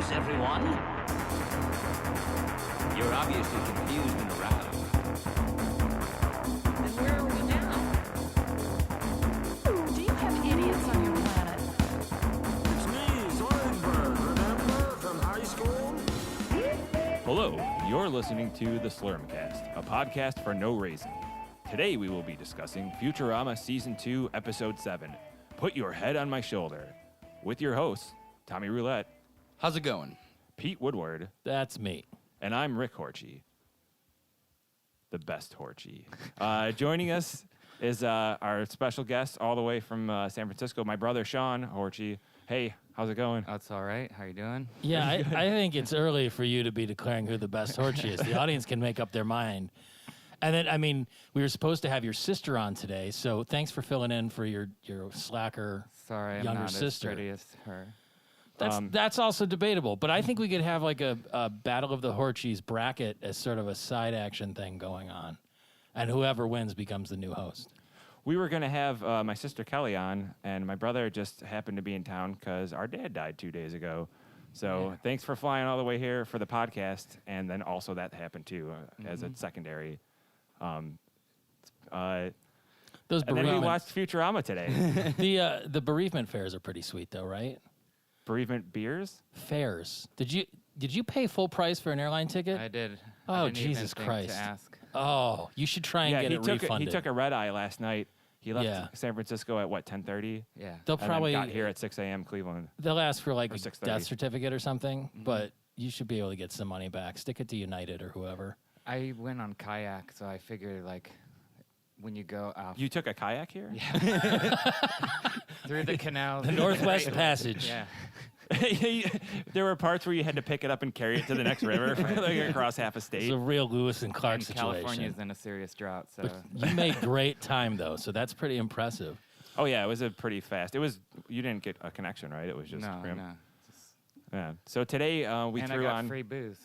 this, everyone? You're obviously confused and aroused. Then where are we now? Do you have idiots on your planet? It's me, Slurmcast, remember from high school? Hello, you're listening to the Slurmcast, a podcast for no reason. Today we will be discussing Futurama Season 2, Episode 7, Put Your Head on My Shoulder, with your hosts, Tommy Roulette, How's it going? Pete Woodward, That's me. and I'm Rick Horchy, the best Horchy. Joining us is our special guest all the way from San Francisco, my brother Shawn Horchy. Hey, how's it going? That's all right. How you doing? Yeah, I think it's early for you to be declaring who the best Horchy is. The audience can make up their mind. And then, I mean, we were supposed to have your sister on today, so thanks for filling in for your slacker Sorry, I'm younger not sister. as pretty as her. That's also debatable, but I think we could have like a Battle of the Horchies bracket as sort of a side action thing going on, and whoever wins becomes the new host. We were going to have my sister Kelly on, and my brother just happened to be in town because our dad died 2 days ago. So thanks for flying all the way here for the podcast, and then also that happened too as a secondary. Those And then we bereavement, watched Futurama today. the bereavement fares are pretty sweet though, right? Bereavement beers? Fares. Did you pay full price for an airline ticket? I did. Oh, I didn't even Jesus think Christ. To ask. Oh, you should try and get it refunded. He took a red eye last night. He left Yeah. San Francisco at, 10:30? Yeah. They'll And probably then got here at 6 a.m. Cleveland. they'll ask for like Or a 6:30. death certificate or something, but you should be able to get some money back. Stick it to United or whoever. I went on kayak, so I figured like when you go off You took a kayak here? through the canal, The Northwest Passage. Yeah. There were parts where you had to pick it up and carry it to the next river, like across half a It's state. a real Lewis and Clark And situation. California's in a serious drought, so You made great time though, so that's pretty impressive. Oh yeah, it was a pretty fast. It was. You didn't get a connection, right? It was just. no. Just, Yeah. So today we and threw I got on. free booze.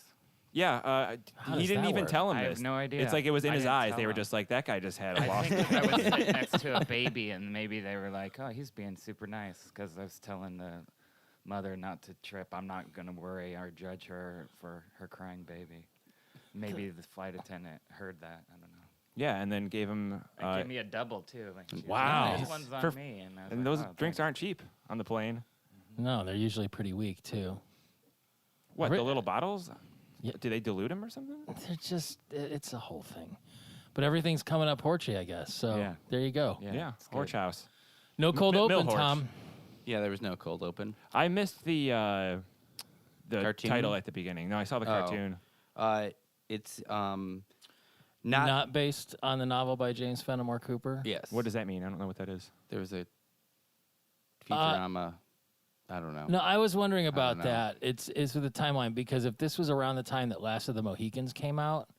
Yeah. How He does didn't that even work? tell him I this. have no idea. It's like it was in I his didn't eyes. tell They were him. just like, that guy just had a I lost. think I was sitting next to a baby, and maybe they were like, "Oh, he's being super nice," because I was telling the mother not to trip. I'm not going to worry or judge her for her crying baby. Maybe the flight attendant heard that. I don't know. Yeah, and then gave him. And gave me a double too. Like, she was Wow. like, this one's on For- me. And, I was And like, those "Oh, drinks thanks." aren't cheap on the plane. No, they're usually pretty weak too. What, Ri- the little bottles? Yeah. Do they dilute them or something? They're just it's a whole thing. But everything's coming up Horchy, I guess. So Yeah. there you go. Yeah. it's good. Horch House. No cold Mill open, Horch. Tom. Yeah, there was no cold open. I missed the Cartoon? title at the beginning. No, I saw the cartoon. It's Not based on the novel by James Fenimore Cooper. yes. What does that mean? I don't know what that is. There was a Futurama. I don't know. No, I was wondering don't about know. that. It's with the timeline because if this was around the time that Last of the Mohicans came out,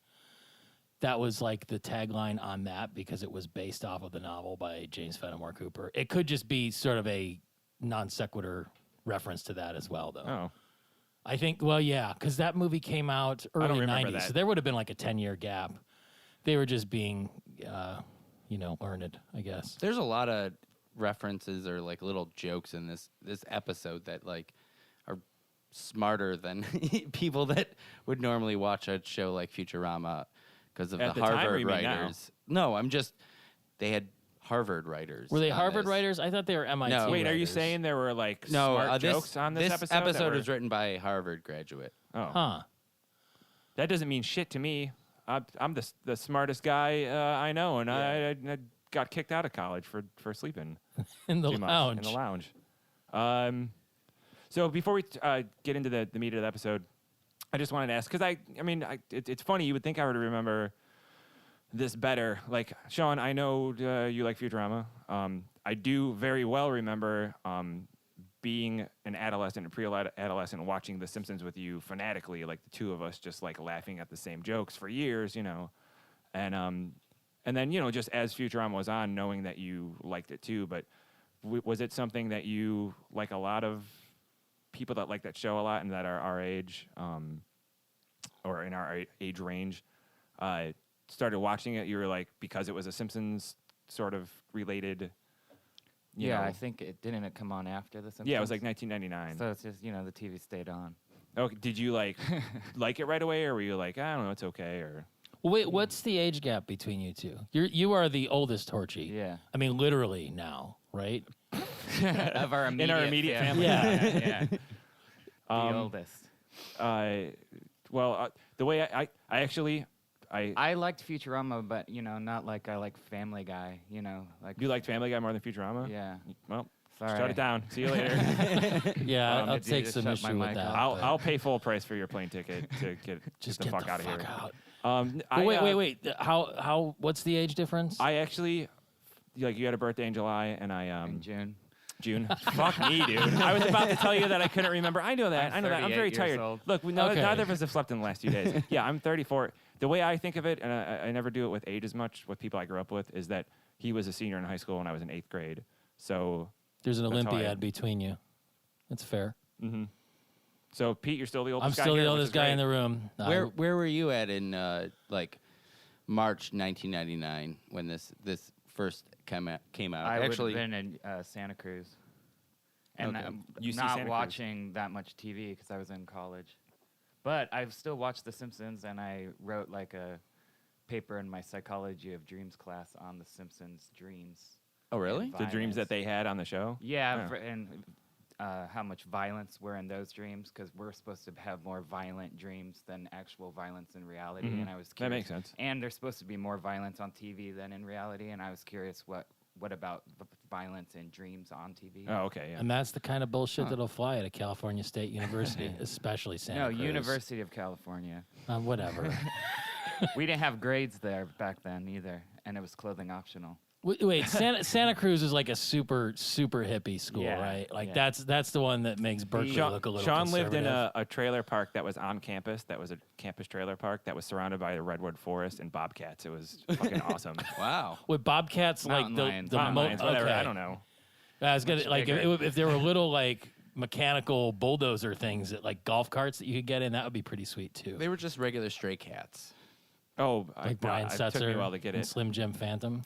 that was like the tagline on that because it was based off of the novel by James Fenimore Cooper. It could just be sort of a non sequitur reference to that as well, though. Oh. I think, well, yeah, because that movie came out don't early remember 90s, that. so there would have been like a 10-year gap. They were just being, learned, I guess. There's a lot of references or like little jokes in this episode that like are smarter than people that would normally watch a show like Futurama because of At the the time, or Harvard you mean now? writers. No, they had Harvard writers. Were they on Harvard this. writers? I thought they were MIT No. Wait, are you writers. saying there were like No, smart this jokes on this episode? that were- was written by a Harvard graduate. Oh. Huh. That doesn't mean shit to me. I'm the smartest guy I know, and I got kicked out of college for sleeping In the too much lounge. in the lounge. So before we get into the meat of the episode, I just wanted to ask because it's funny. You would think I would remember this better. Like Shawn, I know you like Futurama. I do very well remember being an adolescent and pre-adolescent watching The Simpsons with you fanatically, like the two of us just like laughing at the same jokes for years, and then just as Futurama was on, knowing that you liked it too. But was it something that you, like a lot of people that like that show a lot and that are our age, or in our age range, started watching it? You were like, because it was a Simpsons sort of related. I think it didn't come on after The Simpsons. Yeah, it was like 1999. So it's just the TV stayed on. Oh, did you like it right away, or were you like, I don't know, it's okay, or? Well, wait, what's the age gap between you two? You are the oldest Horchy. Yeah. I mean, literally now, right? Of our immediate, In our immediate family. Yeah. The oldest. Well, the way I actually I liked Futurama, but not like I like Family Guy. Like you liked Family Guy more than Futurama. Yeah. Well, Sorry. shut it down. See you later. Yeah, I'll did you take just some shut my issue with mic that. off? I'll pay full price for your plane ticket to get the fuck out of here. But wait. How? What's the age difference? I actually, like, you had a birthday in July, and I In June. June. Fuck me, dude. I was about to tell you that I couldn't remember. I know that. I'm I'm very 38 years tired. old. Look, Okay. neither of us have slept in the last 2 days. Yeah, I'm 34. The way I think of it, and I never do it with age as much with people I grew up with, is that he was a senior in high school and I was in 8th grade. So There's an that's how Olympiad between you. That's fair. So Pete, you're still the oldest I'm guy still the here, which oldest is guy great. in the room. Where were you at in like March 1999 when this first came out? I would Actually, have been in Santa Cruz. And Okay. UC not Santa Cruz. watching that much TV because I was in college. But I've still watched The Simpsons, and I wrote like a paper in my psychology of dreams class on The Simpsons dreams. oh really? The dreams that they had on the show. Yeah, and how much violence were in those dreams, because we're supposed to have more violent dreams than actual violence in reality. And I was That curious. makes sense. And there's supposed to be more violence on TV than in reality, and I was curious what about violence in dreams on TV? Oh, okay. Yeah. And that's the kind of bullshit that'll fly at a California State University, especially Santa No, Cruz. University of California. Whatever. We didn't have grades there back then either, and it was clothing optional. Wait, Santa Cruz is like a super hippie school, Yeah, right? Like yeah. that's the one that makes Berkeley look a little Sean lived in conservative. a trailer park that was on campus. That was a campus trailer park that was surrounded by a redwood forest and bobcats. It was fucking awesome. Wow. With bobcats, like Mountain the lions. the Mountain lions, whatever. okay. I don't know. I was gonna Much like bigger. if there were little like mechanical bulldozer things that like golf carts that you could get in, that would be pretty sweet too. They were just regular stray cats Oh, Like Brian it Setzer took me a while to get and it. Slim Jim Phantom.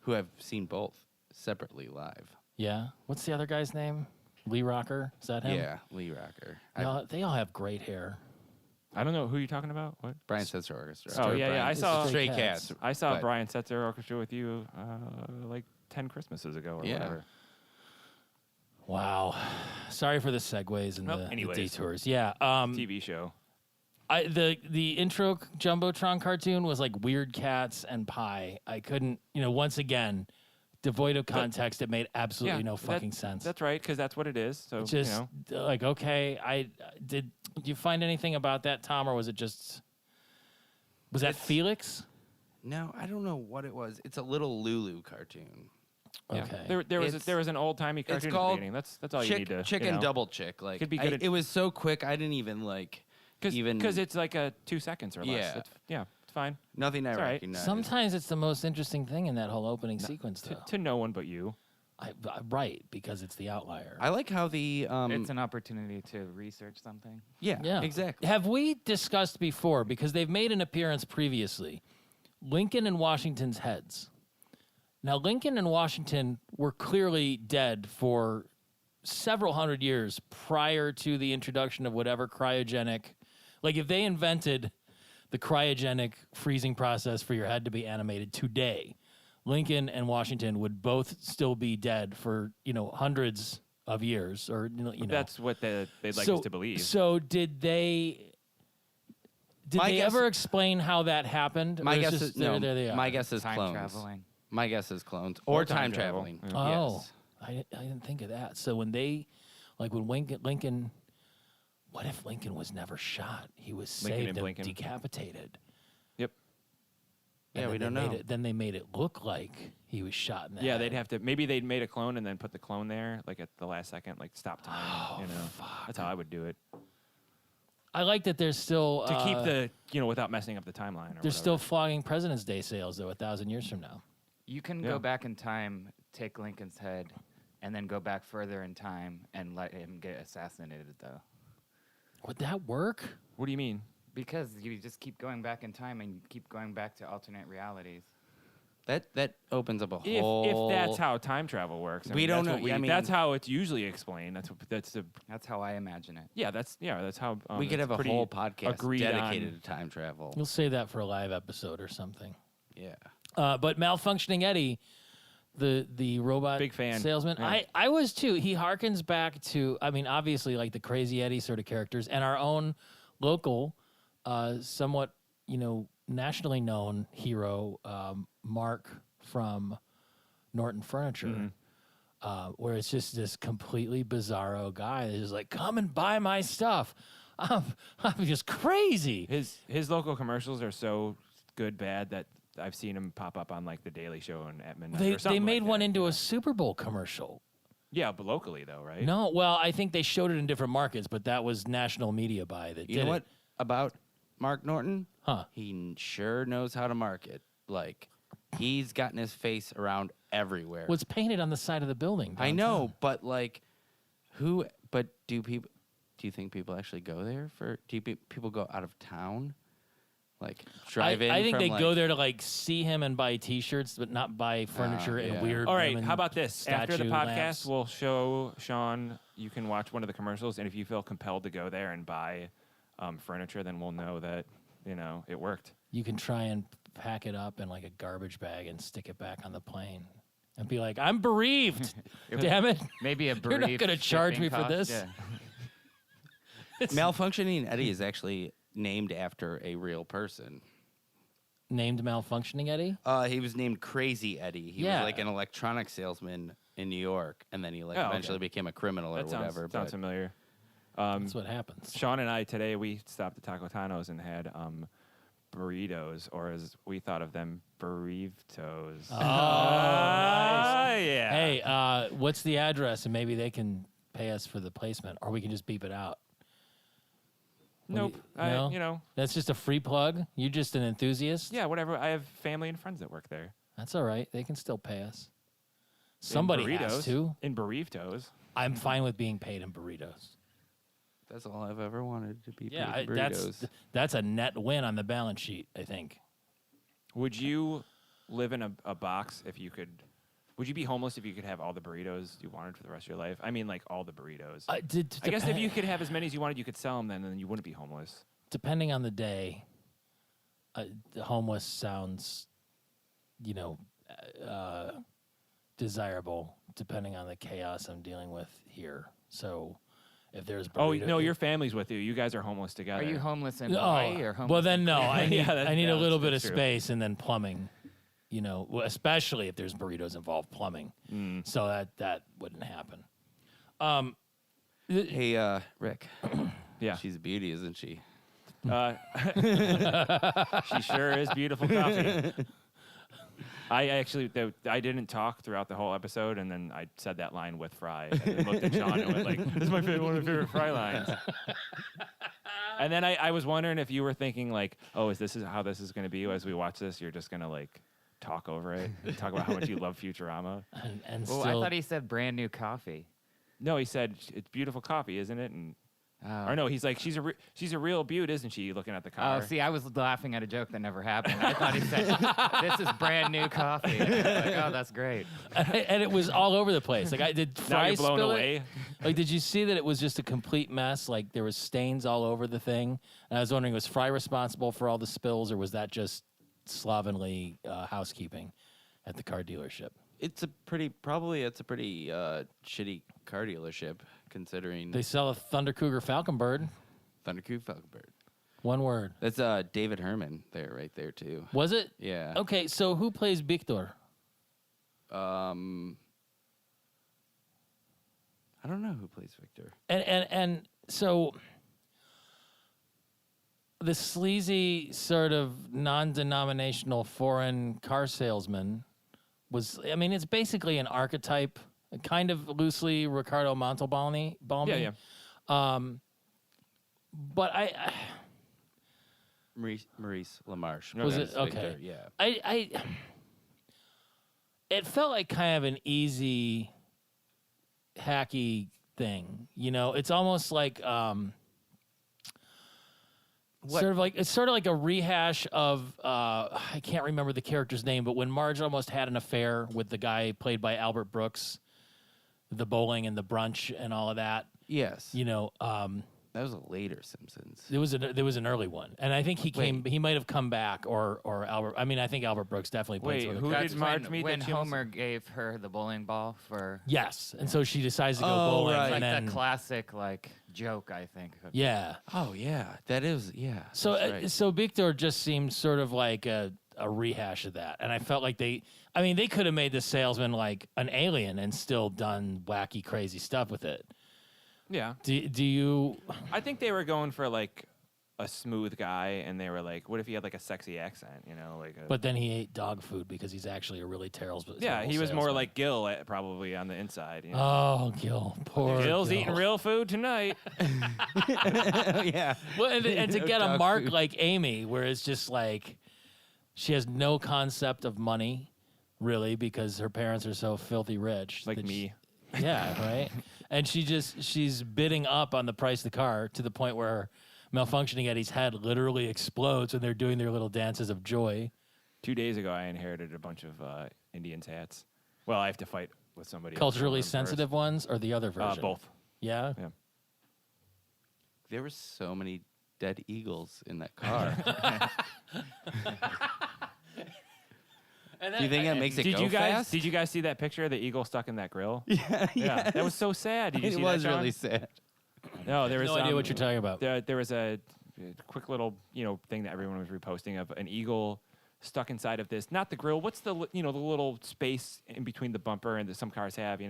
who have seen both separately live. Yeah. What's the other guy's name? Lee Rocker? Is that him? Yeah, Lee Rocker. They all have great hair. I don't know who you're talking about. What? Brian Setzer Orchestra. Oh, Or yeah, Brian- I saw- Stray Stray Cats. Cats. I saw But- Brian Setzer Orchestra with you like 10 Christmases ago or Yeah. whatever. Wow. Sorry for the segues and Well, the anyways. detours. Yeah. TV show. The intro Jumbotron cartoon was like Weird Cats and Pie. I couldn't, once again, devoid of context. It made absolutely no fucking sense. That's right, because that's what it is. So, Just like, okay, did you find anything about that, Tom, or was it just was that It's- Felix? No, I don't know what it was. It's a little Lulu cartoon. yeah. Okay. There was It's- there was an old timey cartoon at the called beginning. That's all you Chick, need to Chick and Double Chick. Like Could be good at- it was so quick. I didn't even like even because it's like 2 seconds or less. Yeah. It's fine nothing I it's all right. recognized. Sometimes it's the most interesting thing in that whole opening sequence, though. to no one but you. Right, because it's the outlier. I like how the It's an opportunity to research something. Yeah, exactly. Have we discussed before, because they've made an appearance previously, Lincoln and Washington's heads? Now, Lincoln and Washington were clearly dead for several hundred years prior to the introduction of whatever cryogenic. Like, if they invented the cryogenic freezing process for your head to be animated today, Lincoln and Washington would both still be dead for, hundreds of years, or That's what they'd like so, us to believe. So did they My guess- ever explain how that happened? My Or it's guess just is no. there they are? My guess is Time clones. traveling. My guess is clones or time travel. traveling. Oh, Yes. I didn't think of that. So when Lincoln, what if Lincoln was never shot? He was Lincoln saved and and Blinken. decapitated. Yep. Yeah, And we then don't they know. made then they made it look like he was shot in the Yeah, head. they'd have to. Maybe they'd made a clone and then put the clone there, like at the last second, like stop time. That's how I would do it I like that there's still to keep the without messing up the timeline. Or They're still flogging President's Day sales though 1,000 years from now. You can Yeah. go back in time, take Lincoln's head, and then go back further in time and let him get assassinated, though. Would that work? What do you mean? Because you just keep going back in time and keep going back to alternate realities. That opens up a If whole. that's how time travel works, We don't that's know. what I mean- that's how it's usually explained. That's how I imagine it. That's how we could it's have a pretty whole podcast agreed dedicated on. to time travel. We'll say that for a live episode or something. Yeah. But Malfunctioning Eddie, the robot Big fan. salesman, Yeah. I was too. He harkens back to, I mean, obviously like the Crazy Eddie sort of characters and our own local, somewhat, nationally known hero, Mark from Norton Furniture, where it's just this completely bizarro guy that's just like, come and buy my stuff. I'm just crazy. His local commercials are so good, bad that I've seen him pop up on like the Daily Show and at midnight. or They something made like one that. into a Super Bowl commercial. Yeah, but locally though, right? No, well, I think they showed it in different markets, but that was national media buy that You did know it. what about Mark Norton? Huh. He sure knows how to market. Like, he's gotten his face around everywhere. Was painted on the side of the building. I downtown. know, but like, who? But do you think people actually go there for? People go out of town? Like drive in? I think from, they like, go there to like see him and buy T-shirts, but not buy furniture yeah. and weird. All right, women how about this? After the statue podcast, lamps. we'll show Sean. You can watch one of the commercials, and if you feel compelled to go there and buy furniture, then we'll know that it worked. You can try and pack it up in like a garbage bag and stick it back on the plane, and be like, "I'm bereaved." Damn it! Maybe a You're not brief gonna charge shipping me for cost, this? Yeah. Malfunctioning Eddie is actually named after a real person. Named Malfunctioning Eddie. He was named Crazy Eddie. He Yeah. was like an electronics salesman in New York, and then he like Oh, okay. eventually became a criminal or That whatever. sounds familiar. That's what happens. Sean and I today we stopped at Taco Tano's and had burritos, or as we thought of them, bereaved-toes. Oh, nice. Yeah. Hey, what's the address? And maybe they can pay us for the placement, or we can just beep it out. Nope. No? That's just a free plug. You're just an enthusiast. Yeah, whatever. I have family and friends that work there. That's all right. They can still pay us. Somebody in has burritos, to. In bereaved-toes. I'm fine with being paid in burritos. That's all I've ever wanted to be. Yeah, paid for burritos. that's a net win on the balance sheet, I think. Would you live in a box if you could? Would you be homeless if you could have all the burritos you wanted for the rest of your life? I mean, like all the burritos. I guess if you could have as many as you wanted, you could sell them then you wouldn't be homeless. Depending on the day, the homeless sounds, desirable, depending on the chaos I'm dealing with here. So if there's Oh, no, your family's with you. You guys are homeless together. Are you homeless in Hawaii or homeless? well, then no. I need, Yeah, I need a little bit of that's true. space and then plumbing. Especially if there's burritos involved, plumbing. So that wouldn't happen. Hey, Rick. Yeah. She's a beauty, isn't she? She sure is beautiful coffee. I didn't talk throughout the whole episode, and then I said that line with Fry. And then looked at Sean and went like, "This is one of my favorite Fry lines." And then I was wondering if you were thinking like, "Oh, is how this is going to be as we watch this? You're just going to like talk over it, and talk about how much you love Futurama." And Well, still, I thought he said brand new coffee. No, he said it's beautiful coffee, isn't it? And Oh. or no, he's like, she's a real beaut, isn't she? Looking at the car. Oh, see, I was laughing at a joke that never happened. I thought he said, "This is brand new coffee." I was like, oh, that's great. and it was all over the place. Like, did now Fry you're blown spill away. it? Like, did you see that it was just a complete mess? Like, there was stains all over the thing. And I was wondering, was Fry responsible for all the spills, or was that just slovenly housekeeping at the car dealership? It's a pretty shitty car dealership, considering They sell a Thundercougarfalconbird. Thundercougarfalconbird. One word. That's David Herman there, right there too. Was it? Yeah. Okay, so who plays Victor? I don't know who plays Victor. And so the sleazy sort of non-denominational foreign car salesman it's basically an archetype, kind of loosely Ricardo Montalbani. Yeah. But Maurice LaMarche. Was plays it? Okay. Victor, yeah. It felt like kind of an easy, hacky thing. It's almost like Sort of like it's sort of like a rehash of I can't remember the character's name, but when Marge almost had an affair with the guy played by Albert Brooks, the bowling and the brunch and all of that. Yes. You know, That was a later Simpsons. there was an early one, and I think he might have come back or Albert. I mean, I think Albert Brooks definitely played. Wait, some of the who characters. did Marge meet? when that she was- Homer gave her the bowling ball for Yes, and so she decides to go Oh, bowling, right. and like then the classic like joke, I think. yeah. Oh yeah, that is So that's right. so Victor just seems sort of like a rehash of that, and I felt like they could have made the salesman like an alien and still done wacky, crazy stuff with it. Yeah. Do you? I think they were going for like a smooth guy, and they were like, what if he had like a sexy accent? You know, like. But then he ate dog food because he's actually a really terrible. Yeah, he was more salesman. like Gil probably on the inside. You know? Oh, Gil, poor Gil's Gil. eating real food tonight. yeah. Well, and to No get a dog mark food. like Amy, where it's just like she has no concept of money, really, because her parents are so filthy rich. Like that me. Yeah, right. And she's bidding up on the price of the car to the point where malfunctioning Eddie's head literally explodes when they're doing their little dances of joy. 2 days ago, I inherited a bunch of Indians hats. Well, I have to fight with somebody. else Culturally first. sensitive ones or the other version? Both. Yeah. Yeah. There were so many dead eagles in that car. Do you think that makes it Did go you guys? fast? Did you guys see that picture of the eagle stuck in that grill? Yeah, Yeah, that was so sad. Did you it see was that, Sean? really sad. No, there was No idea what you're talking about. There was a quick little thing that everyone was reposting of an eagle stuck inside of this. Not the grill. What's the the little space in between the bumper and that some cars have?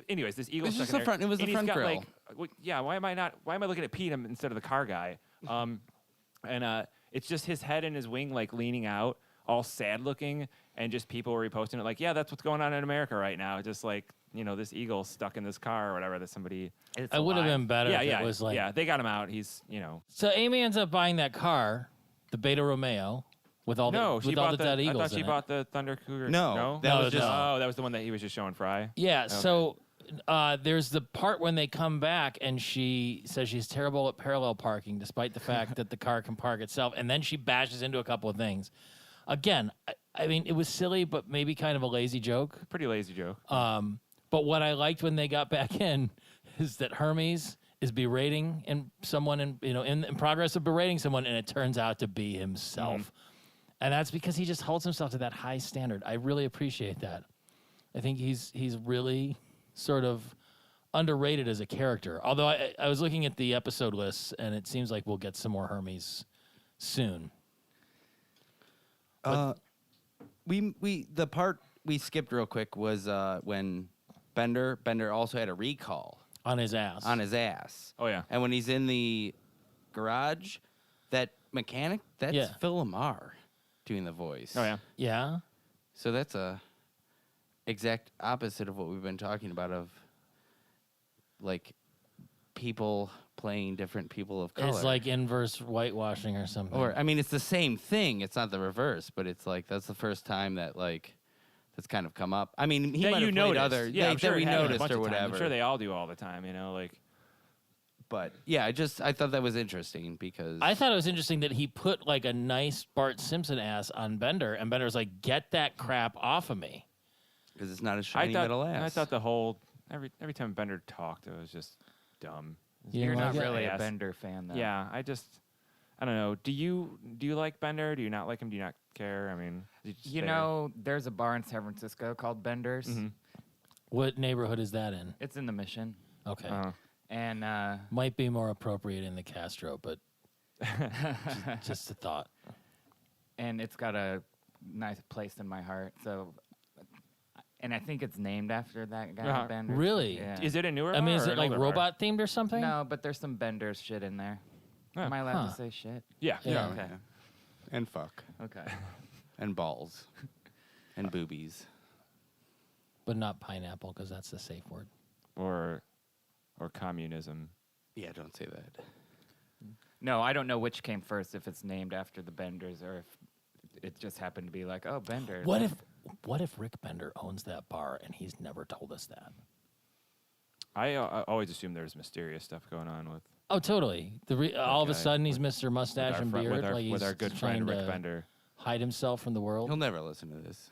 Anyways, this eagle It's stuck just in the there. front- it was the and he's front got, grill. Like, yeah. Why am I looking at Pete instead of the car guy? And it's just his head and his wing like leaning out, all sad looking, and just people were reposting it like, yeah, that's what's going on in America right now. Just like this eagle stuck in this car or whatever that somebody. It's It would have alive. been better Yeah, if yeah, it was like. yeah. They got him out. He's So Amy ends up buying that car, the Beta Romeo, with all no, the she with all bought the dead I eagles thought she in it. bought the Thunder Cougar. No, that No, was just no. Oh, that was the one that he was just showing Fry. Yeah, Okay. so there's the part when they come back and she says she's terrible at parallel parking despite the fact that the car can park itself, and then she bashes into a couple of things. Again, I mean, it was silly, but maybe kind of a lazy joke. Pretty lazy joke. But what I liked when they got back in is that Hermes is berating someone in progress of berating someone, and it turns out to be himself. And that's because he just holds himself to that high standard. I really appreciate that. I think he's really sort of underrated as a character. Although I was looking at the episode lists, and it seems like we'll get some more Hermes soon. The part we skipped real quick was when Bender also had a recall On his ass. on his ass. Oh yeah. And when he's in the garage, that mechanic, that's Yeah. Phil Lamar doing the voice. Oh yeah. Yeah? So that's a exact opposite of what we've been talking about of like people playing different people of color. It's like inverse whitewashing or something. Or I mean it's the same thing. It's not the reverse, but it's like that's the first time that like that's kind of come up. I mean, he that might you have played noticed. other Yeah, I'm that sure we it happened a noticed bunch or of times. whatever. I'm sure they all do all the time. Like. But yeah, I thought that was interesting because I thought it was interesting that he put like a nice Bart Simpson ass on Bender, and Bender's like, "Get that crap off of me." because it's not a shiny metal ass. I thought the whole every time Bender talked, it was just dumb. You You're didn't not like it? really a Yes. Bender fan, though. Yeah, I don't know. Do you like Bender? Do you not like him? Do you not care? I mean, You know, there's a bar in San Francisco called Bender's. Mhm. What neighborhood is that in? It's in the Mission, Okay, and might be more appropriate in the Castro, but just a thought. and it's got a nice place in my heart. So, and I think it's named after that guy, Uh-huh. Bender. Really? Yeah. is it a newer? I mean, bar is or it an like older bar? robot themed or something? No, but there's some Bender's shit in there. Oh. Am I allowed Huh. to say shit? Yeah. Yeah. Okay. and fuck Okay. and balls and boobies. But not pineapple because that's the safe word. Or communism. Yeah, don't say that. No, I don't know which came first, if it's named after the Benders or if it just happened to be like, oh, Bender. What if Rick Bender owns that bar and he's never told us that? I always assume there's mysterious stuff going on with Oh, totally. All of a Okay. sudden, he's Mr. Mustache and Beard. with our he's good trying friend Rick to Bender. hide himself from the world. He'll never listen to this.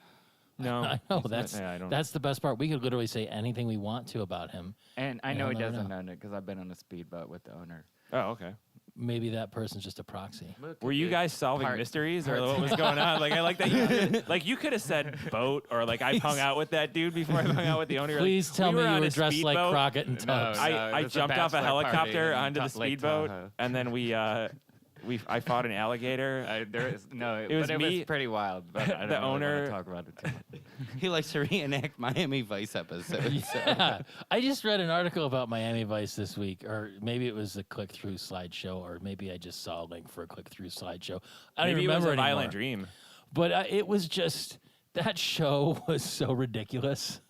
No, I know he's not- yeah, I don't- that's the best part. We could literally say anything we want to about him. And I Yeah, know he I'll never doesn't know. own it because I've been on a speedboat with the owner. Oh, okay. Maybe that person's just a proxy. Were you guys solving Part- mysteries or what was going on? Like I like that you could have said boat or like I've hung out with that dude before I hung out with the owner. Please like, tell we me were you on were a dressed like speedboat. Crockett and Tubbs. No. I it was a jumped off a bachelor party helicopter in onto the Lake speedboat Tahoe. and then I fought an alligator. It was was me- pretty wild. But I don't the really owner- want to talk about it too much. He likes to reenact Miami Vice episodes. So. Yeah. I just read an article about Miami Vice this week, or maybe it was a click-through slideshow, or maybe I just saw a link for a click-through slideshow. I don't Maybe even it was remember a anymore. violent dream. But it was just, that show was so ridiculous.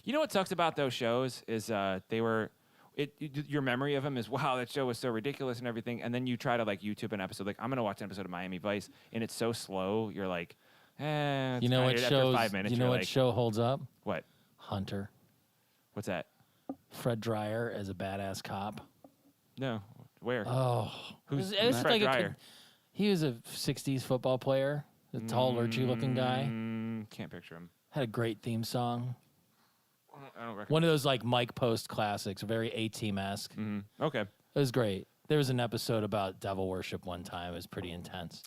You know what sucks about those shows is your memory of them is, wow, that show was so ridiculous and everything. And then you try to like YouTube an episode, like I'm going to watch an episode of Miami Vice and it's so slow. You're like, it's You know what after shows? 5 minutes, You know you're what like, show holds up? What? Hunter. What's that? Fred Dreyer as a badass cop. No. Where? Oh, Who's it was Fred like Dreyer? he was a '60s football player, a tall, lurchy-looking guy. Can't picture him. Had a great theme song. I don't recognize. One of those like Mike Post classics, very A-Team-esque. Okay. It was great. There was an episode about devil worship one time. It was pretty intense.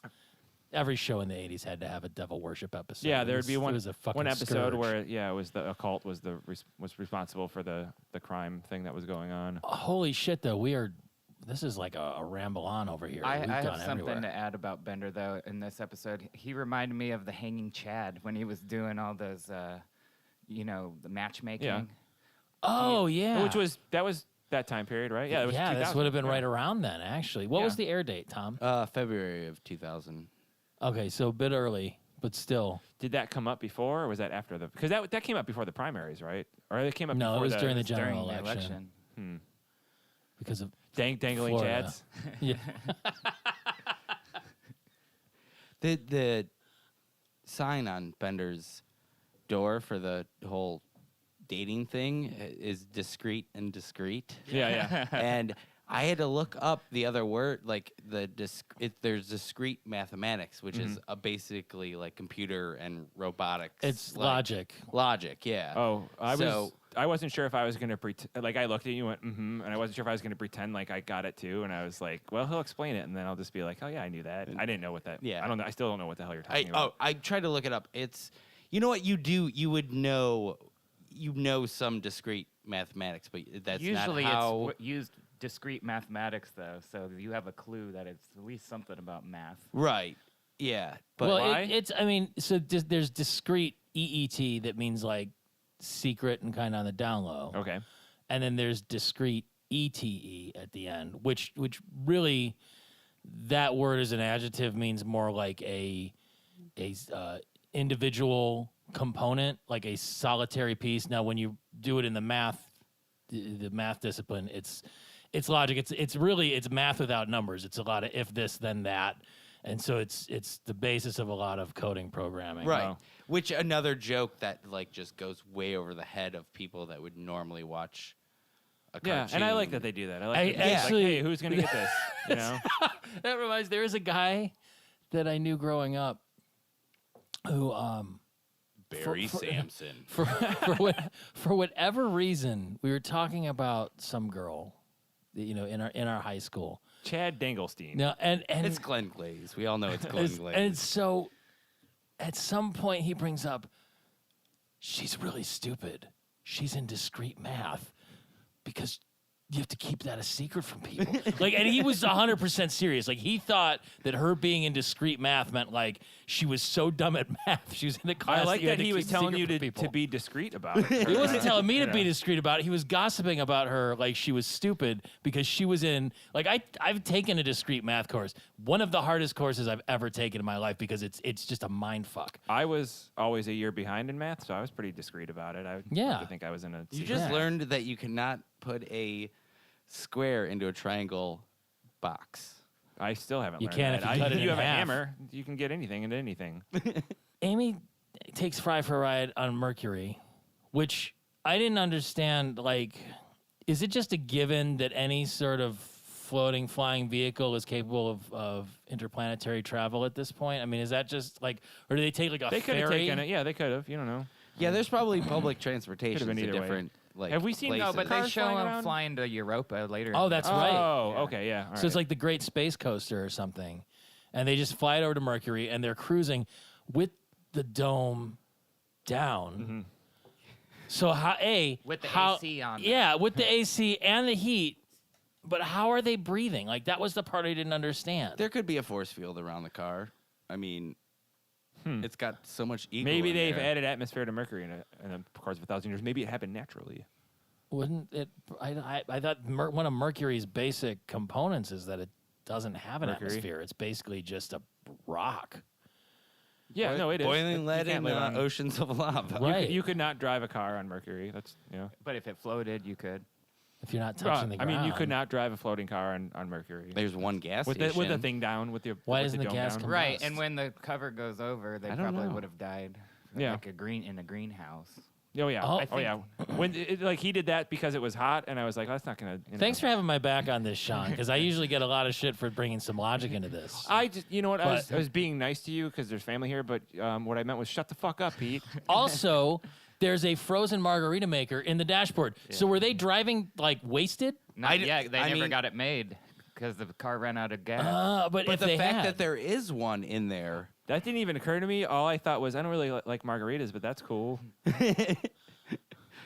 Every show in the 80s had to have a devil worship episode. Yeah, there would be It one was a fucking one episode scourge. where it was the occult was responsible for the crime thing that was going on. Holy shit, though. This is like a ramble on over here. I We've have gone something everywhere. to add about Bender though. In this episode, he reminded me of the Hanging Chad when he was doing all those, the matchmaking. Yeah. Oh, yeah. Which was that time period, right? Yeah, it was yeah, this 2000. would have been Yeah. right around then, actually. What was Yeah. the air date, Tom? February of 2000. Okay, so a bit early, but still. Did that come up before, or was that after the? Because that came up before the primaries, right? Or it came up. No, before it was during the During general the election. election. Because of Dangling Florida. chads. Yeah. The sign on Bender's door for the whole dating thing is discreet and discreet. Yeah. And I had to look up the other word, like there's discrete mathematics, which is basically like computer and robotics. It's like, logic. Logic, yeah. Oh, So- I wasn't sure if I was gonna pretend. Like I looked at you and went, and I wasn't sure if I was gonna pretend like I got it too. And I was like, well, he'll explain it, and then I'll just be like, oh yeah, I knew that. I didn't know what that. Yeah. I don't know. I still don't know what the hell you're talking about. I tried to look it up. It's, you know what you do? You would know, some discrete mathematics, but that's Usually not how. it's used discrete mathematics though, so you have a clue that it's at least something about math. Right. Yeah. But Well, why? there's discrete EET that means like secret and kind of on the down low. Okay. And then there's discrete ETE at the end, which really that word as an adjective means more like a individual component, like a solitary piece. Now, when you do it in the math discipline, it's logic. It's math without numbers. It's a lot of if this then that, and so it's the basis of a lot of coding programming. right. Wow. Which another joke that like just goes way over the head of people that would normally watch a Yeah, cartoon. and I like that they do that. I like I that they're just actually- like, hey, who's gonna get this? You know. That reminds. There is a guy that I knew growing up who Barry for- Sampson. for whatever reason we were talking about some girl, in our high school. Chad Danglestein. Now and It's Glenn Glaze. We all know it's Glenn Glaze. and so at some point he brings up, she's really stupid. She's in discrete math because you have to keep that a secret from people. And he was 100% serious. Like, he thought that her being in discrete math meant, like, she was so dumb at math. She was in the class. I like you had that to he was keep telling secret you from to people. be discreet about it. He wasn't telling me to be Yeah. discreet about it. He was gossiping about her like she was stupid because she was in, like, I've taken a discrete math course. One of the hardest courses I've ever taken in my life because it's just a mind fuck. I was always a year behind in math, so I was pretty discreet about it. I Yeah. I think I was in a. You secret. just Yeah. learned that you cannot put a square into a triangle box. I still haven't. You learned can that. if you cut it you in have a half. hammer. You can get anything into anything. Amy takes Fry for a ride on Mercury, which I didn't understand. Like, is it just a given that any sort of floating flying vehicle is capable of interplanetary travel at this point? I mean, is that just like, or do they take like a They could have ferry? taken it. Yeah, they could have. You don't know. Yeah, there's probably public transportation been to either way. different like. Have we seen- places. No, but they Cars show flying him around? flying to Europa later. Oh, that's right. Oh, Yeah. okay, yeah. all So it's right. like the Great Space Coaster or something, and they just fly it over to Mercury, and they're cruising with the dome down. Mm-hmm. So With the how, AC on. Yeah, with the AC and the heat. But how are they breathing? Like that was the part I didn't understand. There could be a force field around the car. I mean, it's got so much equal. Maybe in they've there. added atmosphere to Mercury in the course of 1,000 years. Maybe it happened naturally. Wouldn't it? I thought one of Mercury's basic components is that it doesn't have an Mercury? atmosphere. It's basically just a rock. Yeah, no, it is. boiling You lead can't in live on- oceans of lava. Right. You could not drive a car on Mercury. That's But if it floated, you could. If you're not touching the I ground. mean, you could not drive a floating car on Mercury There's one gas with station. the thing down with the Why with doesn't the the dome gas down. come Right, Combust. and when the cover goes over, they I don't probably know. would have died. Yeah. Like in a greenhouse. Oh yeah, Oh. oh yeah. When like he did that because it was hot, and I was like, oh, that's not gonna. Thanks for having my back on this, Sean, because I usually get a lot of shit for bringing some logic into this. I just, you know what? But- I was being nice to you because there's family here, but what I meant was shut the fuck up, Pete. Also, there's a frozen margarita maker in the dashboard. So were they driving like wasted? Not yet. They I never mean- got it made because the car ran out of gas. But But if the they fact had, that there is one in there. That didn't even occur to me. All I thought was I don't really like margaritas, but that's cool.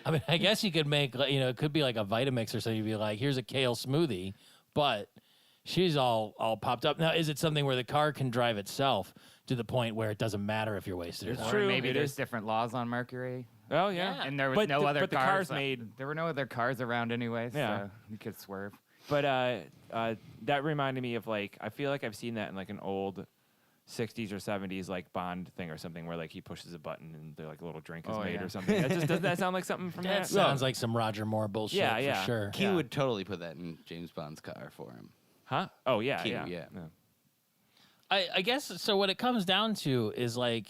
I mean, I guess you could make, like, it could be like a Vitamix or something. You'd be like, here's a kale smoothie, but she's all popped up. Now, is it something where the car can drive itself to the point where it doesn't matter if you're wasted or It's not? Or true, maybe it there's is. different laws on Mercury. Oh yeah, And there was but no the, other but cars. the cars made. There were no other cars around anyway, Yeah. so you could swerve. But that reminded me of like I feel like I've seen that in like an old 60s or 70s like Bond thing or something where like he pushes a button and they're like a little drink is Oh, made yeah. or something. That just, doesn't that sound like something from That that? sounds like some Roger Moore bullshit Yeah, yeah. for sure. Q Yeah. would totally put that in James Bond's car for him. Huh? Oh yeah, Q, yeah. yeah. I guess, so what it comes down to is like,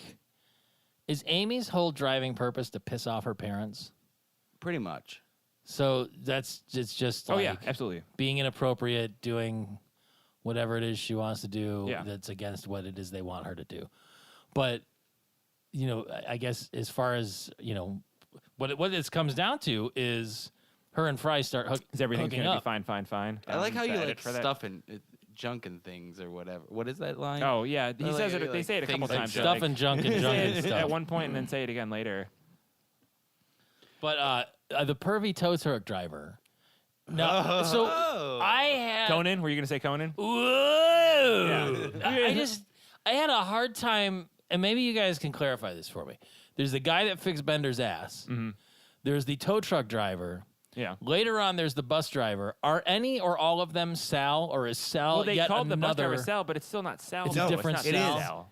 is Amy's whole driving purpose to piss off her parents? Pretty much. So it's just Oh like yeah, absolutely. being inappropriate, doing whatever it is she wants to do Yeah. that's against what it is they want her to do. But, I guess as far as, what this comes down to is her and Fry start Is everything hooking gonna up. be fine? I like how The you edit like for that. stuff and junk and things or whatever. What is that line? Oh yeah, he Or like- says it. like They say it a couple things like times. Stuff and junk and junk and at stuff. one point and then say it again later. But the pervy tow truck driver. No, so I had Conan, were you gonna say Conan? Whoa! I had a hard time, and maybe you guys can clarify this for me. There's the guy that fixed Bender's ass. Mm-hmm. There's the tow truck driver. Yeah. Later on, there's the bus driver. Are any or all of them Sal, or is Sal Well, they yet called the bus another? driver Sal, but it's still not Sal. It's a though. different not It is. Sal.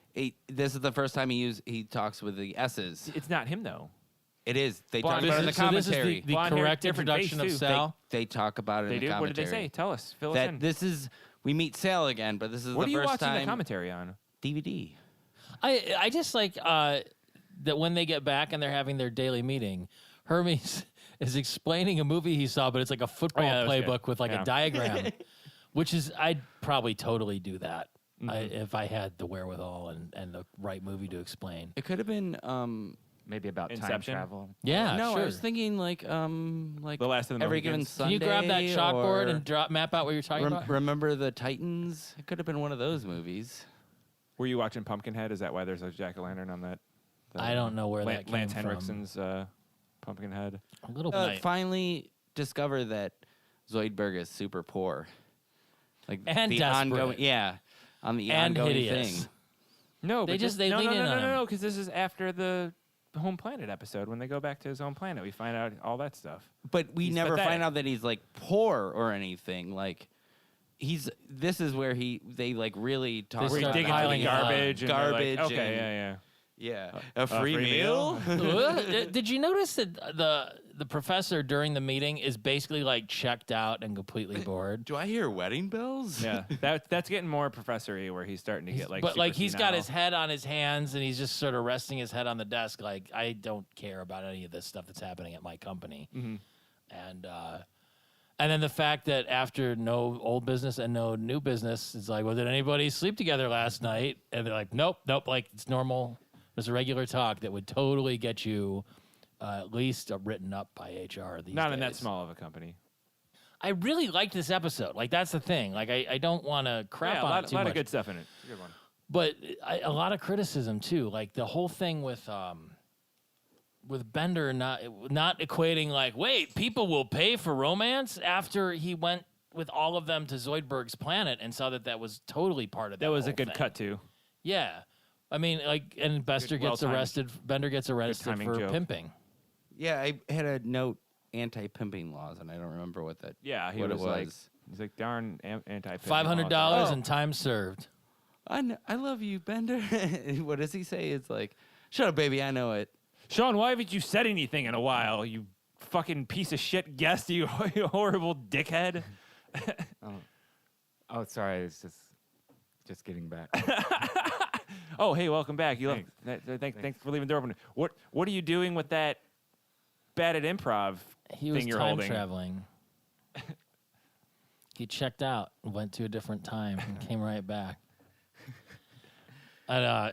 This is the first time he talks with the S's. It's not him though. It is. They Blonde talk about it in the so this commentary. is the Blonde hair, correct different introduction face, of too. Sal. They talk about it They in the do. What did commentary. they say? Tell us. Fill us in. That this is we meet Sal again, but this is What are the you first watching time the commentary on? DVD. I just like that when they get back and they're having their daily meeting, Hermes is explaining a movie he saw, but it's like a football that was good. playbook with like Yeah. a diagram, which is I'd probably totally do that Mm-hmm. if I had the wherewithal and the right movie to explain. It could have been Maybe about time Inception? travel. Yeah, no, sure. I was thinking like The Last of the every Mohicans. given Can Sunday. you grab that chalkboard or and map out what you're talking about? Remember the Titans? It could have been one of those movies. Were you watching Pumpkinhead? Is that why there's a jack-o'-lantern on that? I don't know where that came Lance from. Henriksen's Pumpkinhead. A little bit. Finally discover that Zoidberg is super poor. Like And the desperate. ongoing, on the And ongoing hideous. thing. No, They but just- this- they no, lean no, in no, on no, him. no, because this is after the Home Planet episode. When they go back to his home planet, we find out all that stuff. But we He's never pathetic. find out that he's like poor or anything. Like this is where they like really talk They Where you start dig into piling the on. garbage. And they're like, Garbage okay, and- yeah. a free meal. Did you notice that the professor during the meeting is basically like checked out and completely bored? Do I hear wedding bells? Yeah, that's getting more professory, where he's starting to get like. But super like he's got senile. his head on his hands and he's just sort of resting his head on the desk. Like I don't care about any of this stuff that's happening at my company. Mm-hmm. And And then the fact that after no old business and no new business, it's like, well, did anybody sleep together last night? And they're like, nope. Like it's normal. It's a regular talk that would totally get you at least written up by HR these Not days. in that small of a company. I really liked this episode. Like that's the thing. Like I don't want to crap on it too a lot much. of good stuff in it. Good one. But a lot of criticism too. Like the whole thing with Bender not equating like, wait, people will pay for romance after he went with all of them to Zoidberg's planet and saw that was totally part of that. That was a whole good thing. cut too. Yeah, I mean, like, and Bender gets well-timed. arrested. Bender gets arrested timing for joke. pimping. Yeah, I had a note anti-pimping laws, and I don't remember what that. Yeah, he what was it like, was. he's like darn anti. $500 and time served. I love you, Bender. What does he say? It's like, shut up, baby. I know it. Sean, why haven't you said anything in a while? You fucking piece of shit guest, you horrible dickhead. Oh, sorry. It's just getting back. Oh, hey, welcome back. Thanks for leaving the door open. What are you doing with that bad at improv He thing was you're time holding? traveling. He checked out, went to a different time, and came right back. And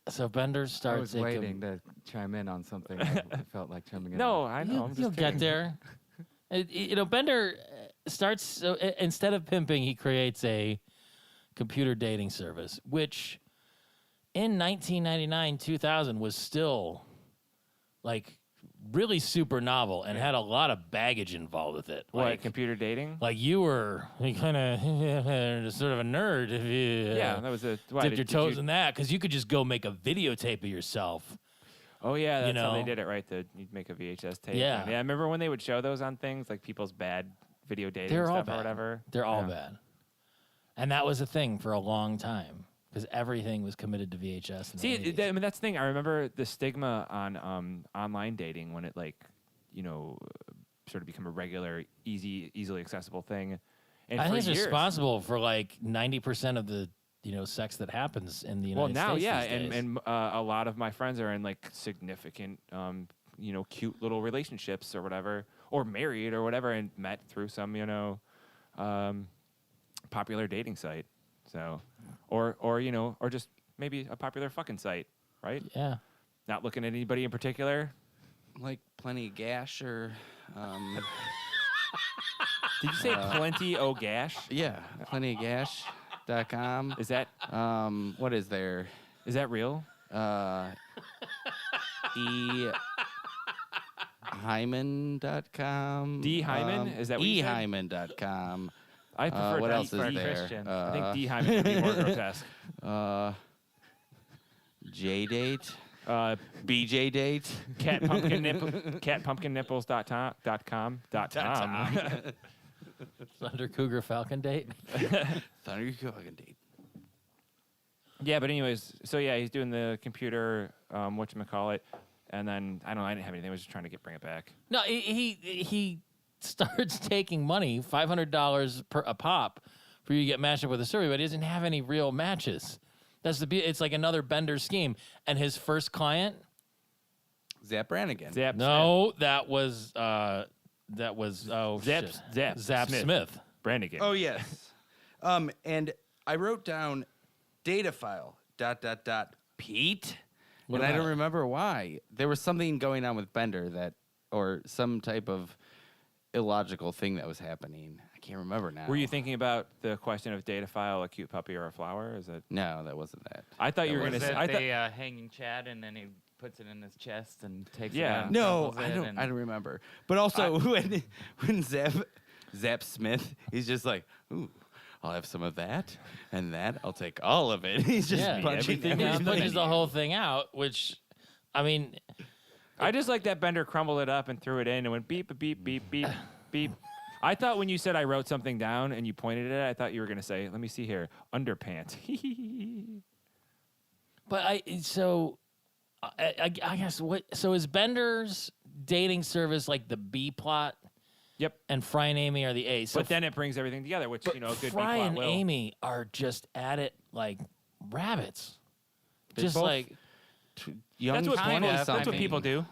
so Bender I starts. was waiting to chime in on something. I felt like chiming in. No, I know. I'm You'll just get kidding. there. Bender starts. So instead of pimping, he creates a computer dating service, which in 1999, 2000 was still like really super novel and had a lot of baggage involved with it. What, Like, computer dating? like you were kind of sort of a nerd if you Yeah, that was a. Why, dipped your did toes you- in that, because you could just go make a videotape of yourself. Oh yeah, that's how they know. did it, right? You'd make a VHS tape. Yeah. I remember when they would show those on things like people's bad video dating They're all stuff bad. or whatever. They're all Yeah. bad. And that was a thing for a long time because everything was committed to VHS. In See, the 80s. that's the thing. I remember the stigma on online dating when it sort of become a regular, easily accessible thing. And I for think it's years, responsible for like 90% of the sex that happens in the United Well, now, States. yeah, these days. and a lot of my friends are in like significant, cute little relationships or whatever, or married or whatever, and met through some, popular dating site. So, or just maybe a popular fucking site, right? Yeah. Not looking at anybody in particular. Like Plenty of Gash or. Did you say plenty o gash? Yeah, plentyofgash.com. Is that What is there? real? Hyman.com. D. Hyman? Is that what you said? ehyman.com. I prefer What D else is for there? Christian. I think D. Hyman would be more grotesque. Jdate. Uh, BJ Date. catpumpkinnipples.com. Thunder Cougar Falcon date. Thundercougarfalconbird Date. Yeah, but anyways, so yeah, he's doing the computer, whatchamacallit, and then I didn't have anything. I was just trying to bring it back. No, he starts taking money, $500 a pop, for you to get matched up with a survey, but he doesn't have any real matches. That's it's like another Bender scheme. And his first client? Zap Brannigan. Zap. No, that was Zap Smith. Brannigan. Oh, yes. And I wrote down data file, ... Pete. What And I about don't it? remember why. There was something going on with Bender or some type of illogical thing that was happening. I can't remember now. Were you thinking about the question of data file, a cute puppy or a flower? Is it? No, that wasn't that. I thought you were Was going to say. it I the thought. hanging Chad and then he puts it in his chest and takes Yeah. it out and No, crumbles I it don't. and- I don't remember. But also when Zap Smith, he's just like, ooh, I'll have some of that and that. I'll take all of it. He's just Yeah, punching everything He everything. punches the whole thing out, which, I mean, I just like that Bender crumbled it up and threw it in and went beep, beep, beep, beep, beep. I thought when you said I wrote something down and you pointed at it, I thought you were going to say, let me see here, underpants. but I guess so is Bender's dating service like the B plot? Yep. And Fry and Amy are the A. So But then it brings everything together, which, a good Fry B-plot and will. Amy are just at it like rabbits. They're Just both like Young That's what, Kind people, of, that's I what mean- people do,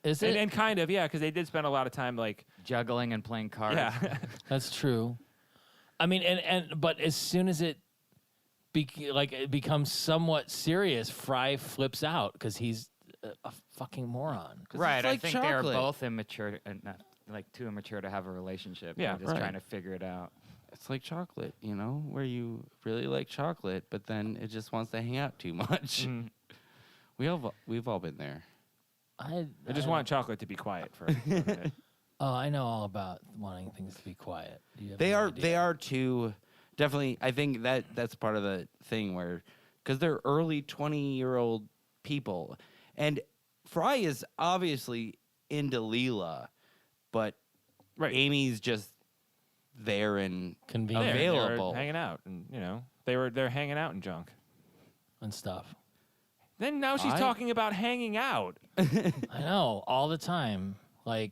Is it? And kind of, yeah, because they did spend a lot of time like, Juggling and playing cards. yeah. That's true. I mean, but as soon as it it becomes somewhat serious, Fry flips out because he's a fucking moron. Right. It's I like think they're chocolate. both immature, like too immature to have a relationship. Yeah, They're just right. trying to figure it out. It's like chocolate, where you really like chocolate, but then it just wants to hang out too much. We've all been there. I just want chocolate to be quiet for a minute. Oh, I know all about wanting things to be quiet. Do you have They any are idea? they are too definitely. I think that's part of the thing where because they're early 20-year-old people, and Fry is obviously into Leela, but Right. Amy's just there and Convenient. They were available. hanging out, and they're hanging out and junk. and stuff. Then now she's talking about hanging out. I know all the time. Like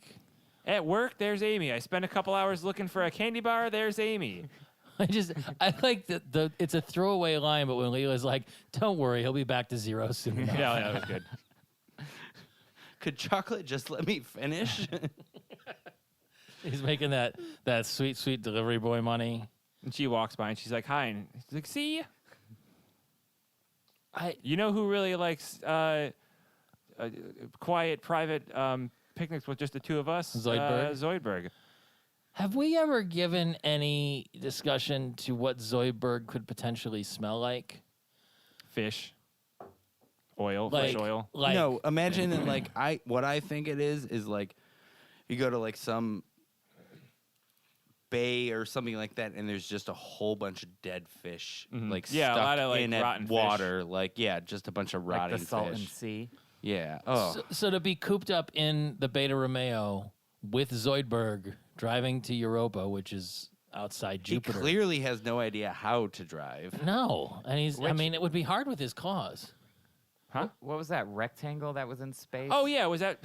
At work, there's Amy. I spent a couple hours looking for a candy bar. There's Amy. I like the it's a throwaway line, but when Leela's like, "Don't worry, he'll be back to zero soon enough." Yeah, that was good. Could chocolate just let me finish? He's making that sweet delivery boy money. And she walks by and she's like, "Hi," and he's like, "See, I you know who really likes quiet, private picnics with just the two of us? Zoidberg? Zoidberg. Have we ever given any discussion to what Zoidberg could potentially smell like? Fish, oil, Like, fish oil. Like, No, imagine that. Like what I think it is like you go to like some bay or something like that, and there's just a whole bunch of dead fish, like Yeah, a stuck lot of, like, in rotten fish. water. Like just a bunch of Like rotting the Salton fish. Sea. Yeah. Oh, So to be cooped up in the Beta Romeo with Zoidberg driving to Europa, which is outside he Jupiter. clearly has no idea how to drive. No, and I Which- mean, it would be hard with his claws. Huh? What was that rectangle that was in space? Oh yeah, was that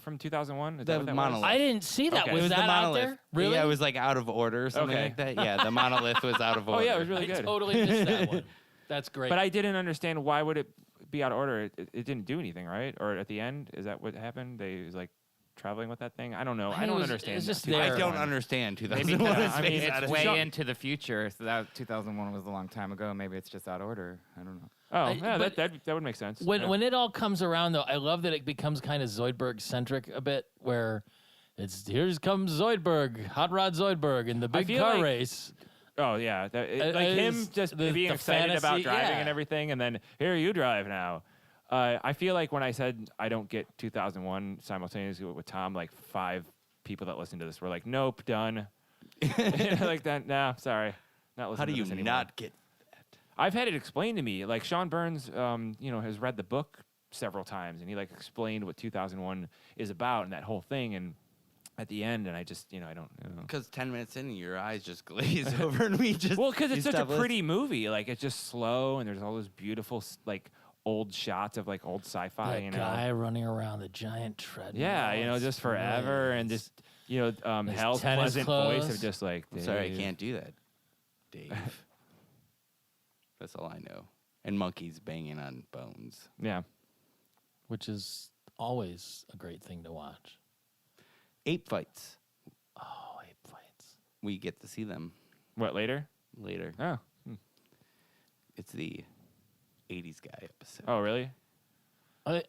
from 2001? Is The that what that monolith. I didn't see that. Okay. Was It was that the out monolith. there? Really? Yeah, it was like out of order or something Okay. like that. Yeah, the monolith was out of Oh order. yeah, it was really I good. totally missed that one. That's great. But I didn't understand why would it be out of order. It didn't do anything, right? Or at the end, is that what happened? They was like traveling with that thing. I don't know. I It don't was- understand. it's just that. there. I don't 2001. understand Maybe 2001 I mean, Space it's Odyssey. way into the future, so that 2001 was a long time ago. Maybe it's just out of order. I don't know. Oh, yeah, but that would make sense. when Yeah. when it all comes around, though, I love that it becomes kind of Zoidberg centric a bit, where it's here comes Zoidberg, Hot Rod Zoidberg, in the big feel car like- race. Oh yeah, like him is just the being excited about fantasy- driving yeah. and everything, and then here you drive now. I feel like when I said I don't get 2001 simultaneously with Tom, like 5 people that listen to this were like, "Nope, done." Like that. Nah, sorry, not listening. How do to you this anymore. not get I've had it explained to me. Like Sean Burns, has read the book several times, and he like explained what 2001 is about and that whole thing. And at the end, and I just, I don't. Because 10 minutes in, your eyes just glaze over, and we just Well, because you it's such a stop pretty movie. Like it's just slow, and there's all those beautiful like old shots of like old sci-fi. That guy running around the giant treadmill. Yeah, It's just forever, and great. just Hell's tennis pleasant clothes. voice of just like. listening. Sorry, I Dave. can't do that, Dave. That's all I know. And monkeys banging on bones. Yeah. which is always a great thing to watch. Ape fights. Oh, ape fights. We get to see them What later? later. Oh. It's the 80s guy episode. Oh, really?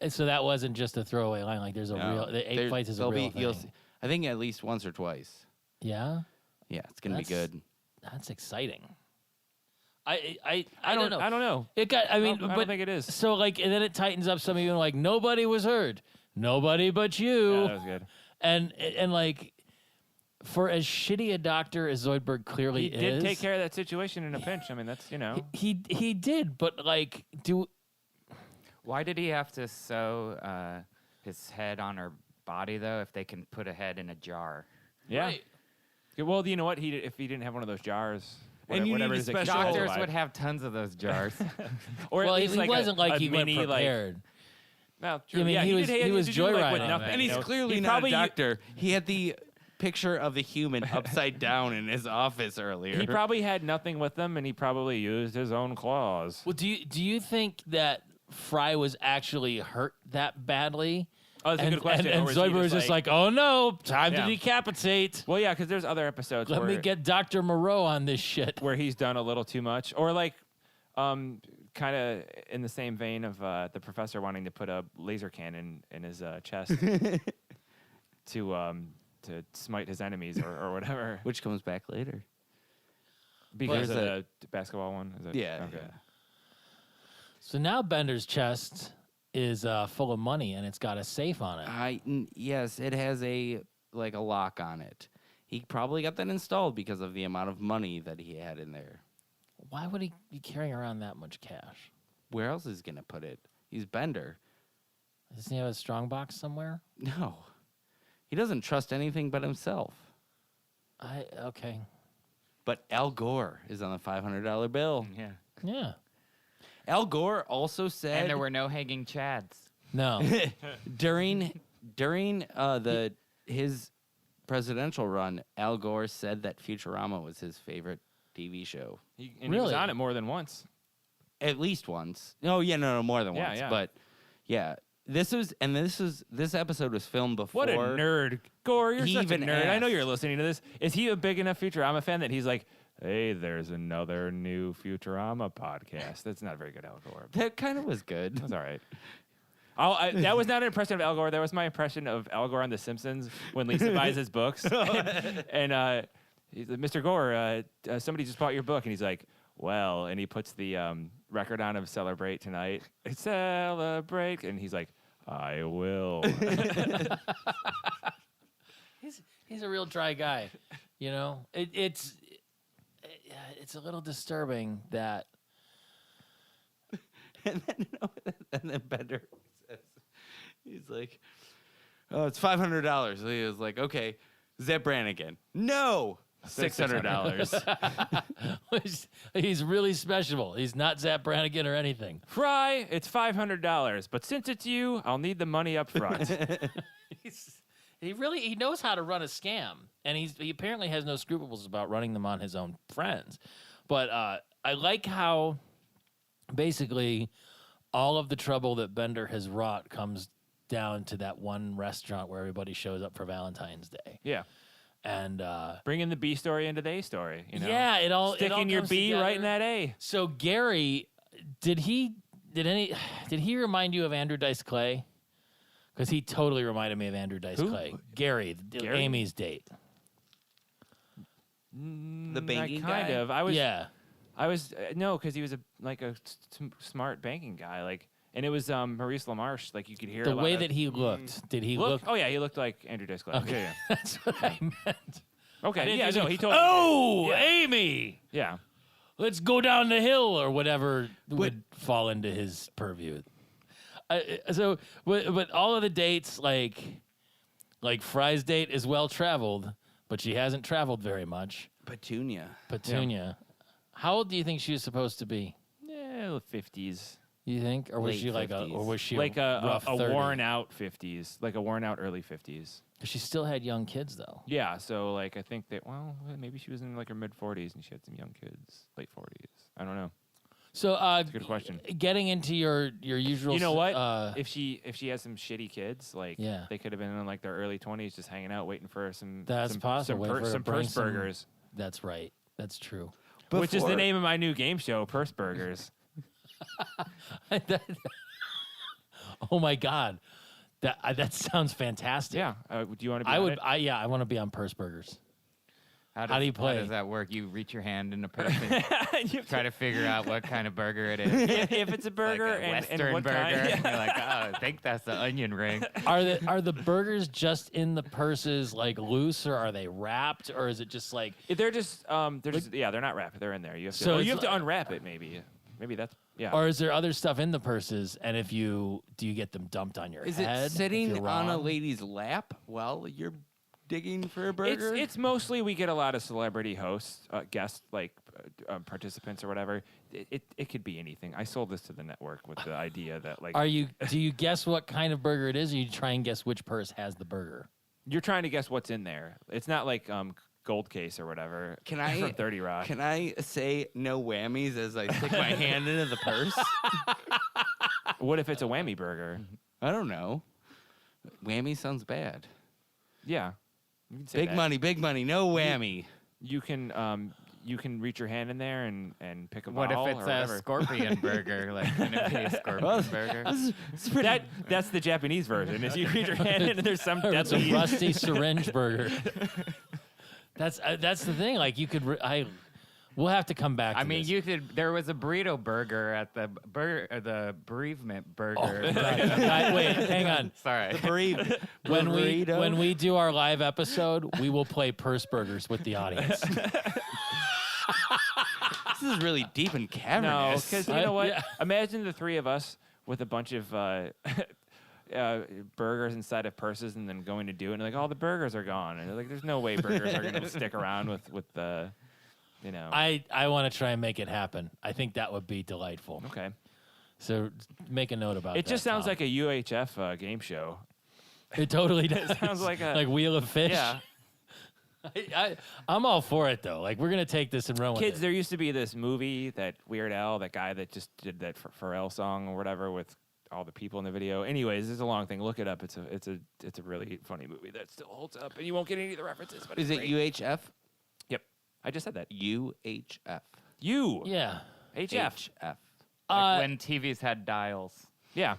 So that wasn't just a throwaway line. Like there's a No, real. The ape there- fights is a there'll real be- you'll thing. see- I think at least once or twice. Yeah, Yeah, it's gonna be That's- good. that's exciting. I don't know. I don't know. It got. I mean, I don't but think it is. so like, and then it tightens up some of you, like nobody was hurt, nobody but you, Yeah, that was good. and like, for as shitty a doctor as Zoidberg clearly He did is, take care of that situation in a pinch. I mean, that's he did, but like, Why did he have to sew his head on her body though? If they can put a head in a jar. yeah. Right. Yeah, well, you know what? If he didn't have one of those jars, And you whatever need his a special- excuse Doctors was. would have tons of those jars. Or well, at he least like wasn't like a he went mini, prepared. No, true. I mean, yeah, he was- did, he was did do, like, with joyriding nothing, that. And he's clearly He not probably a doctor. He had the picture of the human upside down in his office earlier. He probably had nothing with him, and he probably used his own claws. Well, do you think that Fry was actually hurt that badly Oh, that's a good question. And Or is he Zoidberg was just like, oh no, time Yeah. to decapitate. well, yeah, because there's other episodes Let where, me get Dr. Moreau on this shit. where he's done a little too much, or like, kind of in the same vein of the professor wanting to put a laser cannon in his chest to smite his enemies or whatever. Which comes back later. Because of There's the basketball one. Is it? Yeah. Okay. Yeah. So now Bender's chest is full of money, and it's got a safe on it. Yes, it has a lock on it. He probably got that installed because of the amount of money that he had in there. Why would he be carrying around that much cash? Where else is he gonna put it? He's Bender. Doesn't he have a strong box somewhere? No, he doesn't trust anything but himself. Okay. But Al Gore is on the $500 bill. Yeah. Yeah. Al Gore also said, And there were no hanging chads. No. during his presidential run, Al Gore said that Futurama was his favorite TV show. He was Really? on it more than once. At least once. No, more than Yeah, once. yeah. But yeah, this episode was filmed before. What a nerd. Gore, you're He such a even nerd. I know asked. you're listening to this. Is he a big enough Futurama fan that he's like, hey, there's another new Futurama podcast? That's not very good, Al Gore. That kind of was good. That's all right. That was not an impression of Al Gore. That was my impression of Al Gore on The Simpsons when Lisa buys his books. and he's like, Mr. Gore, somebody just bought your book. And he's like, well, and he puts the record on of Celebrate Tonight. Celebrate. And he's like, I will. He's a real dry guy. You know? It's a little disturbing that and then Bender says, he's like, oh, it's $500. He was like, okay, Zeb Brannigan. No, $600. he's really special. He's not Zap Brannigan or anything. Fry, it's $500. But since it's you, I'll need the money up front. He knows how to run a scam, and he apparently has no scruples about running them on his own friends. But I like how basically all of the trouble that Bender has wrought comes down to that one restaurant where everybody shows up for Valentine's Day. Yeah. And Bringing the B story into the A story. You know? yeah, it all Sticking your comes B together. right in that A. So Gary, did he remind you of Andrew Dice Clay? Because he totally reminded me of Andrew Dice Who? Clay. Gary, Amy's date. The banking kind guy? of. Yeah. I was no, because he was a smart banking guy. Like, and it was Maurice LaMarche. Like, you could hear The a lot way of, that he looked, did he look? Oh yeah, he looked like Andrew Dice Clay. Okay. Yeah, That's what I meant. yeah. I Okay. didn't Yeah. think No, it- he totally. Oh, did. Amy, Yeah. let's go down the hill or whatever would fall into his purview. But all of the dates, like Fry's date is well traveled, but she hasn't traveled very much. Petunia. Petunia, how old do you think she was supposed to be? Yeah, 50s. You think, or was Late she like 50s. or was she Like a rough 30? worn out 50s, like a worn out early 50s. She still had young kids though. Yeah. So like, I think that maybe she was in like her mid 40s and she had some young kids, late 40s. I don't know. So Good question. Getting into your usual, You know what? if If she has some shitty kids, like Yeah. they could have been in like their early 20s, just hanging out, waiting for some. That's some, possible. Some, Wait for her to some bring purse some- burgers, that's right. That's true. which is the Before- name of my new game show, Purse Burgers. Oh my God, that sounds fantastic. Yeah. Do you want to be? I on would. it? I want to be on Purse Burgers. How do you play? How does that work? You reach your hand in a purse and You- try to figure out what kind of burger it is. if it's a burger like a and Western what burger. kind. And you're like, oh, I think that's the onion ring. Are the burgers just in the purses like loose, or are they wrapped, or is it just like? They're just they're not wrapped. They're in there. You have to. So So it's you have to like- unwrap it. Maybe that's yeah. Or is there other stuff in the purses? And do you get them dumped on your Is head? it if sitting you're on a wrong? lady's lap while you're digging for a burger? It's mostly we get a lot of celebrity hosts, guests, like participants or whatever. It could be anything. I sold this to the network with the idea that like Do you guess what kind of burger it is, or you try and guess which purse has the burger? you're trying to guess what's in there. It's not like Gold Case or whatever. Can I from 30 Rock? Can I say no whammies as I stick my hand into the purse? What if it's a whammy burger? I don't know. Whammy sounds bad. Yeah. You can say Big money, no whammy. You can reach your hand in there and pick a What if ball it's or a whatever. scorpion burger? Like, can it be a scorpion burger? That's the Japanese version. Is you reach your hand in and there's some It's a deadly. rusty syringe burger. That's the thing. Like you could, we'll have to come back. I to mean, this. there was a burrito burger at the bereavement burger. Wait, hang on. Sorry. When we do our live episode, we will play purse burgers with the audience. This is really deep and No, cavernous. because you know what? Yeah. Imagine the three of us with a bunch of burgers inside of purses and then going to do it. And like, all the burgers are gone. And like, there's no way burgers are going to stick around with the, you know. I want to try and make it happen. I think that would be delightful. Okay. So make a note about that. It just sounds Tom. like a UHF game show. It totally does. sounds like a- like Wheel of Fish. Yeah. I'm all for it though. Like we're gonna take this and run with Kids, it. there used to be this movie, that Weird Al, that guy that just did that Pharrell song or whatever with all the people in the video. Anyways, it's a long thing. Look it up. It's a really funny movie that still holds up, and you won't get any of the references. But Is it's it great. UHF? Yep, I just said that. UHF. You. Yeah. HF. HF. Like when TVs had dials. Yeah.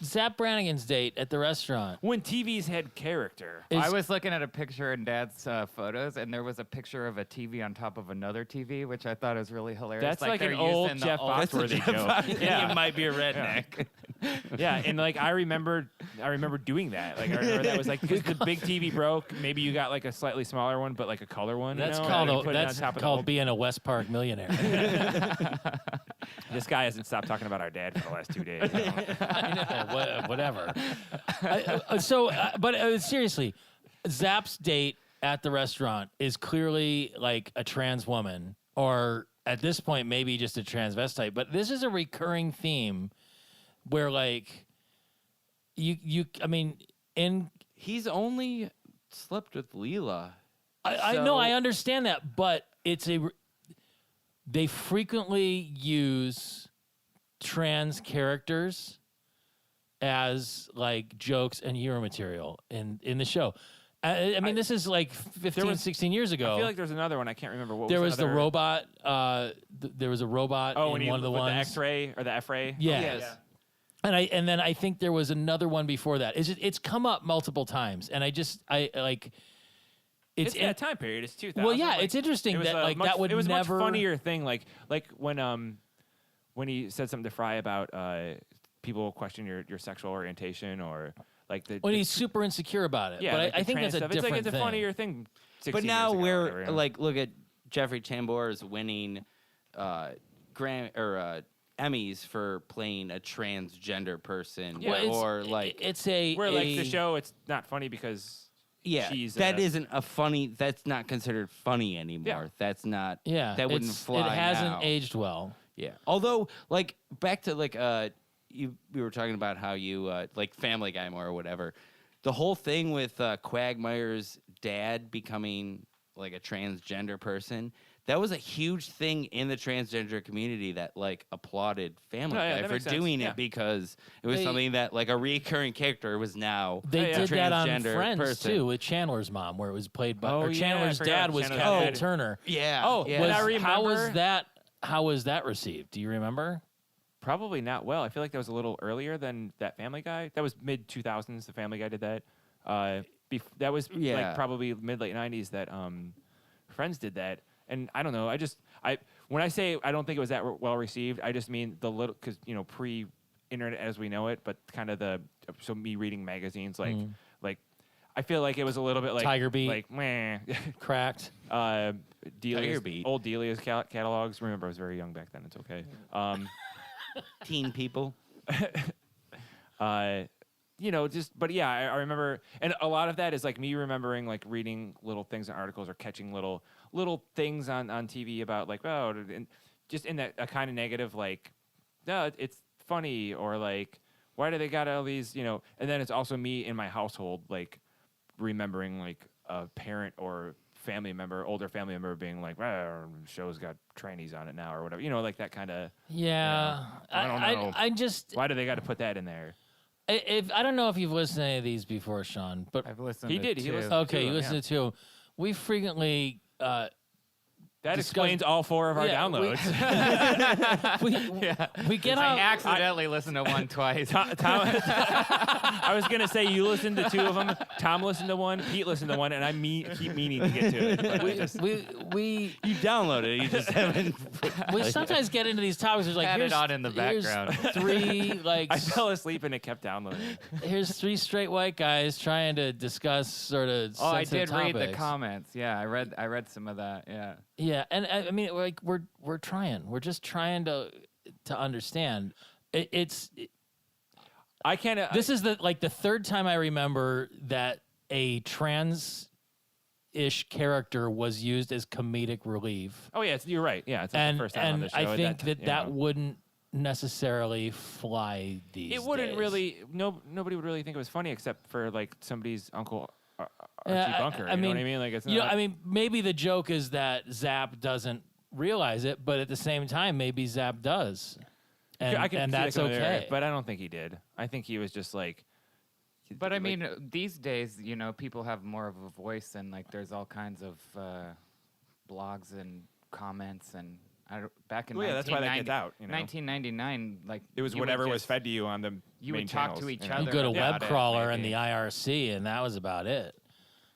Zap Brannigan's date at the restaurant. When TVs had character. Is- I was looking at a picture in Dad's photos, and there was a picture of a TV on top of another TV, which I thought was really hilarious. That's like they're an old using the Jeff Foxworthy joke. Yeah. You might be a redneck. Yeah, and like I remember doing that. Like I remember that was like because the big TV broke. Maybe you got like a slightly smaller one, but like a color one. That's you know? called and you put it on that's top of the called old- being a West Park millionaire. This guy hasn't stopped talking about our dad for the last 2 days. I know, whatever. Seriously, Zap's date at the restaurant is clearly like a trans woman, or at this point maybe just a transvestite. But this is a recurring theme where like He's only slept with Leela. I know, I understand that, but they frequently use trans characters as like jokes and humor material in the show. I mean, this is like 16 years ago. I feel like there's another one. I can't remember what. there was was the another- robot. There was a robot Oh, when in he one of the with ones. the X-ray or the F-ray. Yeah. Yes. And then I think there was another one before that. It's come up multiple times, and It's that time period. It's 2000. Well, yeah, like, it's interesting it was that a like much, that would it was never. a much funnier thing. Like when he said something to Fry about people question your sexual orientation or like when he's super insecure about it. yeah. But like I the think trans that's a stuff. different It's like it's a thing. funnier thing. 16 But now years ago or we're whatever, yeah. like, look at Jeffrey Tambor is winning Emmys for playing a transgender person, Yeah. Well, or like it's a where like the show, it's not funny because she's that isn't a funny. That's not considered funny anymore. Yeah. That's not. Yeah, that wouldn't it's- fly. It hasn't now. aged well. Yeah. Although, like, back to like we were talking about how you like Family Guy more or whatever. The whole thing with Quagmire's dad becoming like a transgender person. That was a huge thing in the transgender community that like applauded Family Oh, yeah, Guy that for makes sense. doing Yeah. it because it was They- something that like a recurring character was now They yeah. did that on transgender Friends person. too with Chandler's mom, where it was played by Oh, or yeah, I Chandler's forgot dad was Chandler's Kevin dad. Turner. Yeah. Oh, yeah. and I How was remember- that? How was that received? Do you remember? Probably not well. I feel like that was a little earlier than that Family Guy. That was mid 2000s. The Family Guy did that. That was Yeah. like probably mid late 90s that Friends did that. And I don't know. When I say I don't think it was that well received, I just mean the little because pre-internet as we know it, but kind of so me reading magazines like I feel like it was a little bit like Tiger Beat. like meh. Cracked. Delia's, Beat. old Delia's catalogs. Remember, I was very young back then. It's okay. Teen people. But yeah, I remember, and a lot of that is like me remembering like reading little things in articles or catching little things on TV about like, oh, and just in that a kind of negative, like, no, it's funny, or like, why do they got all these, and then it's also me in my household, like remembering like a parent or older family member being like, well, show's got trannies on it now or whatever, like that kind of, Yeah, I don't know. I just why do they got to put that in there? I don't know if you've listened to any of these before, Sean, but I've listened. He to did. He two. listened okay, to you them, listen to 2. We frequently That discuss- explains all 4 of our Yeah, downloads. we get I out. accidentally listened to one twice. Tom, I was gonna say you listened to 2 of them. Tom listened to 1. Pete listened to 1, and I keep meaning to get to it. But I just, we You downloaded it. You just haven't. we sometimes get into these topics. There's like Had it here's on in the here's background. 3 like I fell asleep and it kept downloading. here's 3 straight white guys trying to discuss sort of. Oh, I sensitive did read the topics. comments. Yeah, I read some of that. Yeah. Yeah, and I mean, like we're trying. We're just trying to understand. I can't. This is the 3rd time I remember that a trans-ish character was used as comedic relief, Oh yeah, you're right. Yeah, it's and the first time on the show. I think you that know. wouldn't necessarily fly these. It wouldn't days. really. Nobody would really think it was funny except for like somebody's uncle Archie Yeah, Bunker. I You know mean, what I mean? Like it's You know, not- I mean, maybe the joke is that Zap doesn't realize it, but at the same time, maybe Zap does, and, I can and see that that's coming there, okay. but I don't think he did. I think he was just like. But I like- mean, these days, you know, people have more of a voice, and like, there's all kinds of blogs and comments, and back in Well, yeah, that's why that gets 1990 out. You know, 1999, like it was you would whatever was just- fed to you on the. You main would talk to channels, each you know? other. You go to about it, Webcrawler and maybe. the IRC, and that was about it.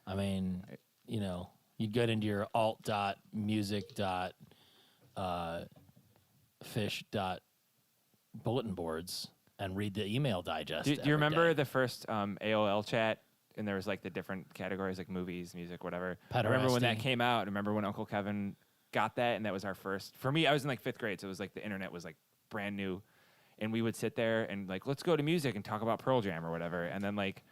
I mean, you know, you'd get into your alt.music.fish.bulletin boards and read the email digest. Do you every remember day. the first AOL chat? And there was like the different categories like movies, music, whatever. I remember when that Pederasty. came out. I remember when Uncle Kevin got that, and that was our first. For me, I was in like 5th grade, so it was like the internet was like brand new, and we would sit there and like let's go to music and talk about Pearl Jam or whatever, and then like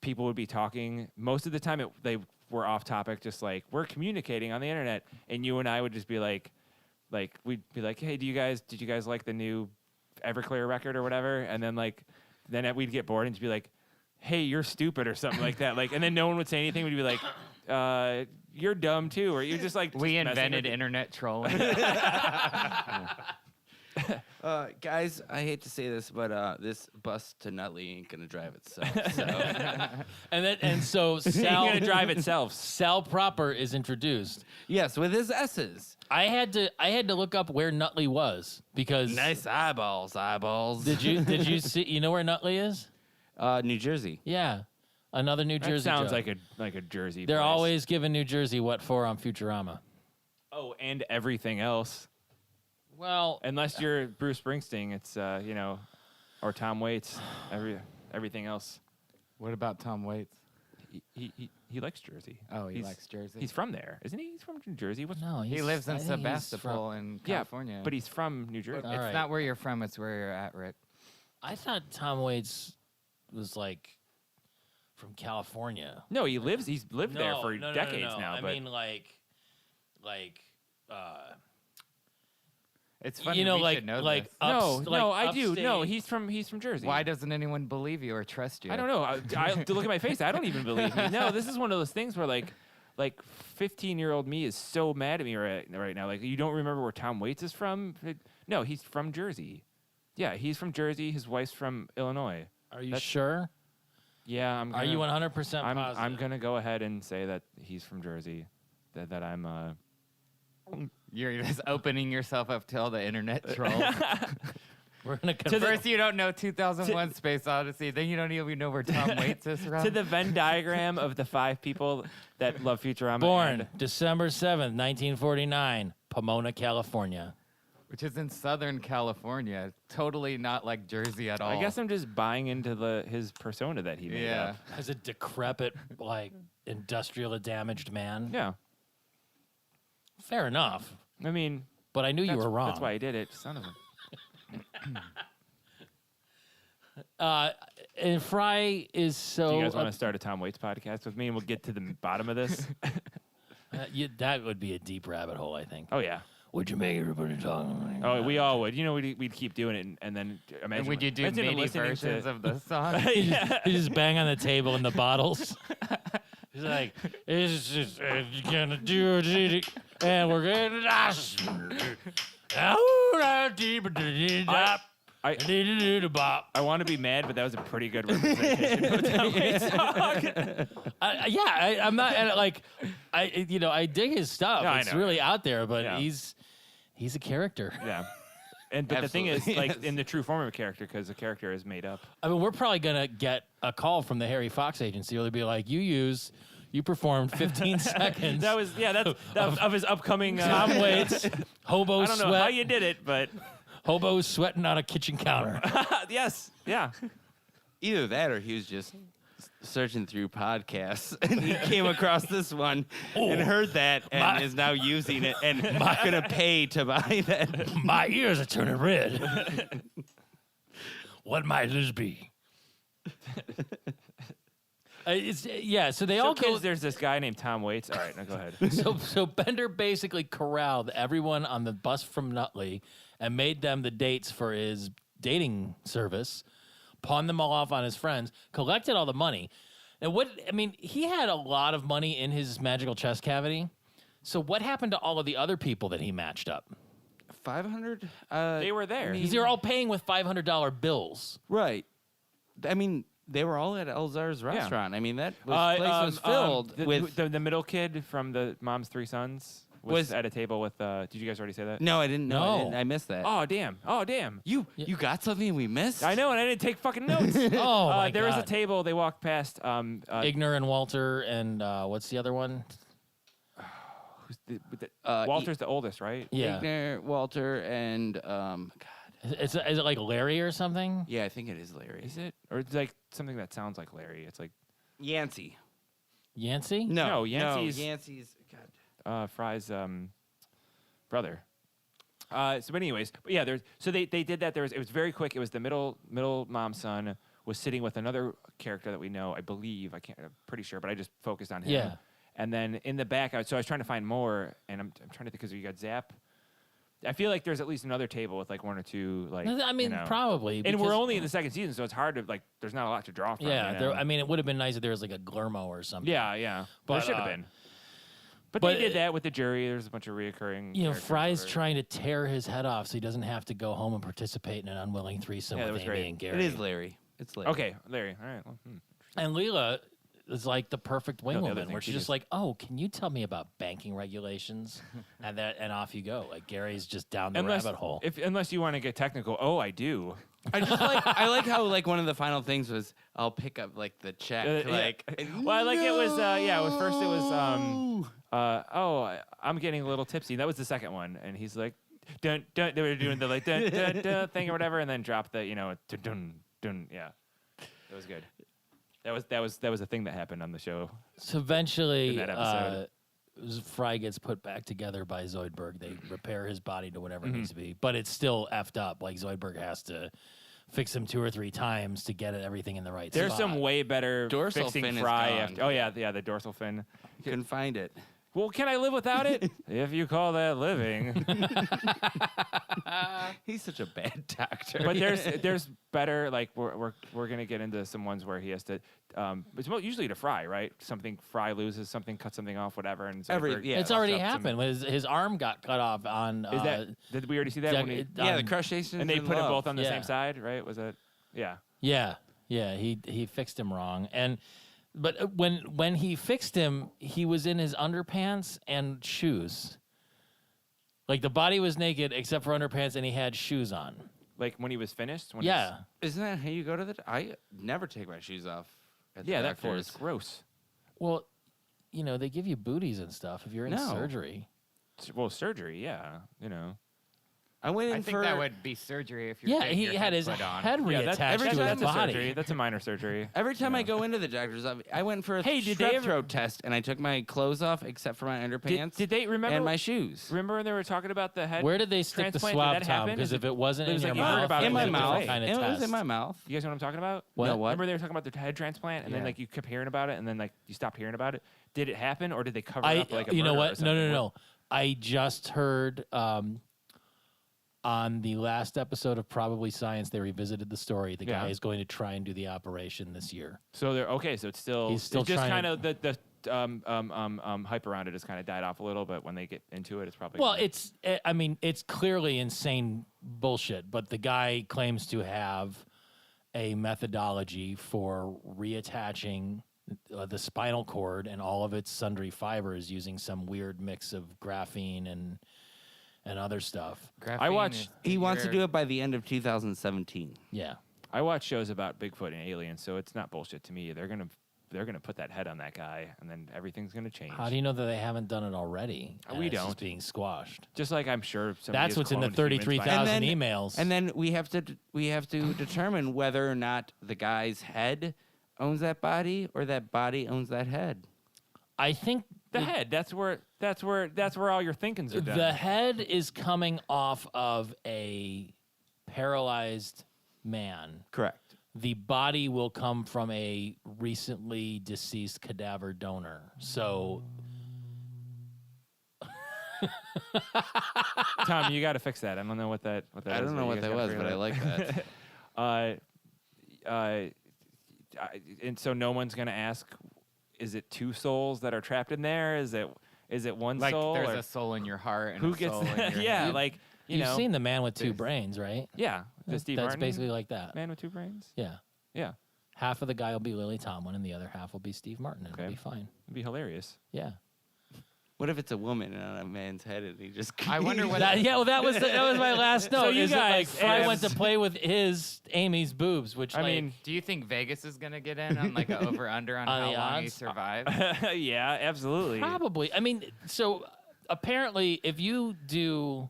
people would be talking. Most of the time, they were off topic, just like we're communicating on the internet, and you and I would just be like we'd be like, hey, did you guys like the new Everclear record or whatever? And then we'd get bored and just be like, hey, you're stupid or something like that. Like, and then no one would say anything. We'd be like, you're dumb too, or you're just like. We just messing invented with- internet trolling. Guys, I hate to say this, but this bus to Nutley ain't gonna drive itself. So. So It's Sal gonna drive itself. Sal Proper is introduced. Yes, with his S's. I had to look up where Nutley was because Nice eyeballs. Did you see? You know where Nutley is? New Jersey. Yeah, another New That Jersey. sounds joke. like a Jersey. They're place. always giving New Jersey what for on Futurama. Oh, and everything else. Well, Unless you're Bruce Springsteen, it's or Tom Waits. Everything else. What about Tom Waits? He likes Jersey. Oh, he He's- likes Jersey. He's from there, isn't he? He's from New Jersey. What's no, He he's- lives in I think he's Sebastopol from- in yeah, California. but he's from New Jersey. All it's right. not where you're from; it's where you're at, Rick. I thought Tom Waits was like from California. No, he's lived there for no, decades no. now. I but mean, It's funny. you know, we like should know like this. no, I do. upstate. No, he's from Jersey. Why doesn't anyone believe you or trust you? I don't know. I look at my face. I don't even believe me. No, this is one of those things where like 15-year-old me is so mad at me right now. Like, you don't remember where Tom Waits is from? No, he's from Jersey. Yeah, he's from Jersey. His wife's from Illinois. Are you That's- sure? Yeah, I'm. Are you 100% positive? I'm gonna go ahead and say that he's from Jersey. That I'm. You're just opening yourself up to all the internet troll. We're gonna First, you don't know 2001: Space Odyssey. Then you don't even know where Tom Waits is from. to the Venn diagram of the 5 people that love Futurama. born and- December 7th, 1949, Pomona, California. which is in Southern California. Totally not like Jersey at all. I guess I'm just buying into his persona that he made Yeah. up. As a decrepit, like industrial damaged man. Yeah. Fair enough. I mean, But I knew you that's- were wrong. That's why he did it. Son of a. And Fry is so. Do you guys want to start a Tom Waits podcast with me, and we'll get to the bottom of this? that would be a deep rabbit hole, I think. Oh yeah. Would you make everybody talk? Oh, we all would. You know, we'd keep doing it, and then imagine. And would you do imagine mini listening versions to, of the song? You just bang on the table in the bottles. He's like, it's just gonna do it, and we're gonna. Bop. I want to be mad, but that was a pretty good representation of Tom Waits' song. I'm not and like I dig his stuff. No, I It's know. really out there, but Yeah. he's a character. Yeah. But the thing is, Absolutely, like, yes. in the true form of a character, because the character is made up. I mean, we're probably gonna get a call from the Harry Fox agency where they'll be like, you performed 15 seconds. That was, that's of his upcoming. Tom Waits, hobo I don't know sweat, how you did it, but hobo sweating on a kitchen counter. yes, yeah. Either that or he was just searching through podcasts and he came across this one and heard that and is now using it and going to pay to buy that. My ears are turning red. What might this be? So they all So, kids, go. there's this guy named Tom Waits. All right, now go ahead. So Bender basically corralled everyone on the bus from Nutley and made them the dates for his dating service, pawned them all off on his friends, collected all the money. And he had a lot of money in his magical chest cavity. So what happened to all of the other people that he matched up? 500? They were there. Because they were all paying with $500 bills. Right. I mean, they were all at Elzar's restaurant. I mean, that place was filled with... the middle kid from the Mom's Three Sons was at a table with. Did you guys already say that? No, I didn't know. No. I missed that. Oh damn! You got something we missed? I know, and I didn't take fucking notes. Oh, my there was a God. table. They walked past. Igner and Walter and what's the other one? Walter's the oldest, right? Yeah. Igner, Walter, and... God. Is it like Larry or something? Yeah, I think it is Larry. Is it, or it's like something that sounds like Larry? It's like Yancey. Yancey? No, Yancey's- Yancey's... God. Fry's brother. But anyways, they did that. It was very quick. It was the middle mom's son was sitting with another character that we know. I believe I'm pretty sure, but I just focused on him. Yeah. And then in the back, so I was trying to find more, and I'm trying to think because you got Zap. I feel like there's at least another table with like one or two like. I mean, probably. And we're because- only in the second season, so it's hard to like. There's not a lot to draw from. Yeah, you know? it would have been nice if there was like a Glurmo or something. Yeah. But, There should have been. But they did that with the jury. There's a bunch of reoccurring. characters Fry's where- trying to tear his head off so he doesn't have to go home and participate in an unwilling threesome Yeah, that with was Amy great. and Gary. It is Larry. It's Larry. Okay, Larry. All right. Well, And Leela is like the perfect No, the other wingwoman, thing where she she's just just- like, "Oh, can you tell me about banking regulations?" and off you go. Like Gary's just down the rabbit hole. Unless you want to get technical. Oh, I do. I just I like how like one of the final things was I'll pick up like the check Well, I like it was. It was first. It was. I'm getting a little tipsy. That was the second one, and he's like, dun dun. They were doing the like dun dun dun thing or whatever, and then dropped the dun dun dun. Yeah, that was good. That was a thing that happened on the show. So eventually, In that episode. Fry gets put back together by Zoidberg. They repair his body to whatever it needs to be, but it's still effed up. Like Zoidberg has to fix him 2 or 3 times to get everything in the right There's spot. some way better Dorsal fixing fin is Fry. gone. After, the dorsal fin. Couldn't find it. Well, can I live without it? If you call that living. He's such a bad doctor. But there's better, like we're gonna get into some ones where he has to. It's usually to Fry, right? Something Fry loses, something cuts something off, whatever, and Zoidberg yeah. It's fucks already up some- happened. His arm got cut off on. Is that did we already see that? Jack- When he, yeah, the um, crustaceans and they in put them love. both on the Yeah. same side, right? Was it? Yeah. Yeah. He fixed him wrong, but when he fixed him, he was in his underpants and shoes. Like the body was naked except for underpants, and he had shoes on. Like when he was finished. When Yeah. Isn't that how you go to the? I never take my shoes off. At the Yeah, that floor is doctor's. gross. Well, they give you booties and stuff if you're in No. surgery. Well, surgery, yeah, I went in I think for that would be surgery if you're Yeah, getting he your had his put on. head Yeah, reattached that's, to that's his a body. surgery. That's a minor surgery. Every time I go into the doctor's office, I went for a Hey, did strep they ever- throat test, and I took my clothes off except for my underpants Did they remember? and my shoes. Remember when they were talking about the head? Where did they stick the transplant? Did swab that top? happen? Because Is if it wasn't it in was your like you heard mouth, about it in was my a mouth. delay. Kind of It was test. in my mouth. You guys know what I'm talking about? What? No, what? Remember they were talking about the head transplant, and then Yeah. like you kept hearing about it, and then like you stopped hearing about it. Did it happen, or did they cover it up like a you know murder or what? something? No. I just heard on the last episode of Probably Science, they revisited the story. The guy Yeah. is going to try and do the operation this year. So they're okay. So it's still He's still it's just trying kind to- of hype around it has kind of died off a little, but when they get into it, it's probably Well, it's clearly insane bullshit, but the guy claims to have a methodology for reattaching the spinal cord and all of its sundry fibers using some weird mix of graphene and other stuff. He wants to do it by the end of 2017. Yeah. I watch shows about Bigfoot and aliens, so it's not bullshit to me. They're gonna put that head on that guy, and then everything's gonna change. How do you know that they haven't done it already? We It's don't. just being squashed. Just like I'm sure That's what's in the 33,000 emails. And then we have to determine whether or not the guy's head owns that body or that body owns that head. I think the head. That's where all your thinkings are done. the head is coming off of a paralyzed man. Correct. The body will come from a recently deceased cadaver donor. So Tom, you got to fix that. I don't know what that is. I don't know what that was, but I like that. And so no one's gonna ask, is it two souls that are trapped in there? Is it one Like soul? there's or a soul in your heart and who a gets soul in that? your Yeah, head. like you've seen The Man with Two Brains, right? Yeah, the Steve That's Martin basically like that. Man with Two Brains. Yeah. Yeah, Half of the guy will be Lily Tomlin and the other half will be Steve Martin. And Okay. it'll be fine. it'd be hilarious. Yeah. What if it's a woman on a man's head and he just? I wonder what. That was my last note. So you is that, like, guys Fry have- went to play with Amy's boobs, which I mean, Do you think Vegas is gonna get in on like an over under on On how the long he odds? survives? yeah, absolutely. probably. I mean, so apparently, if you do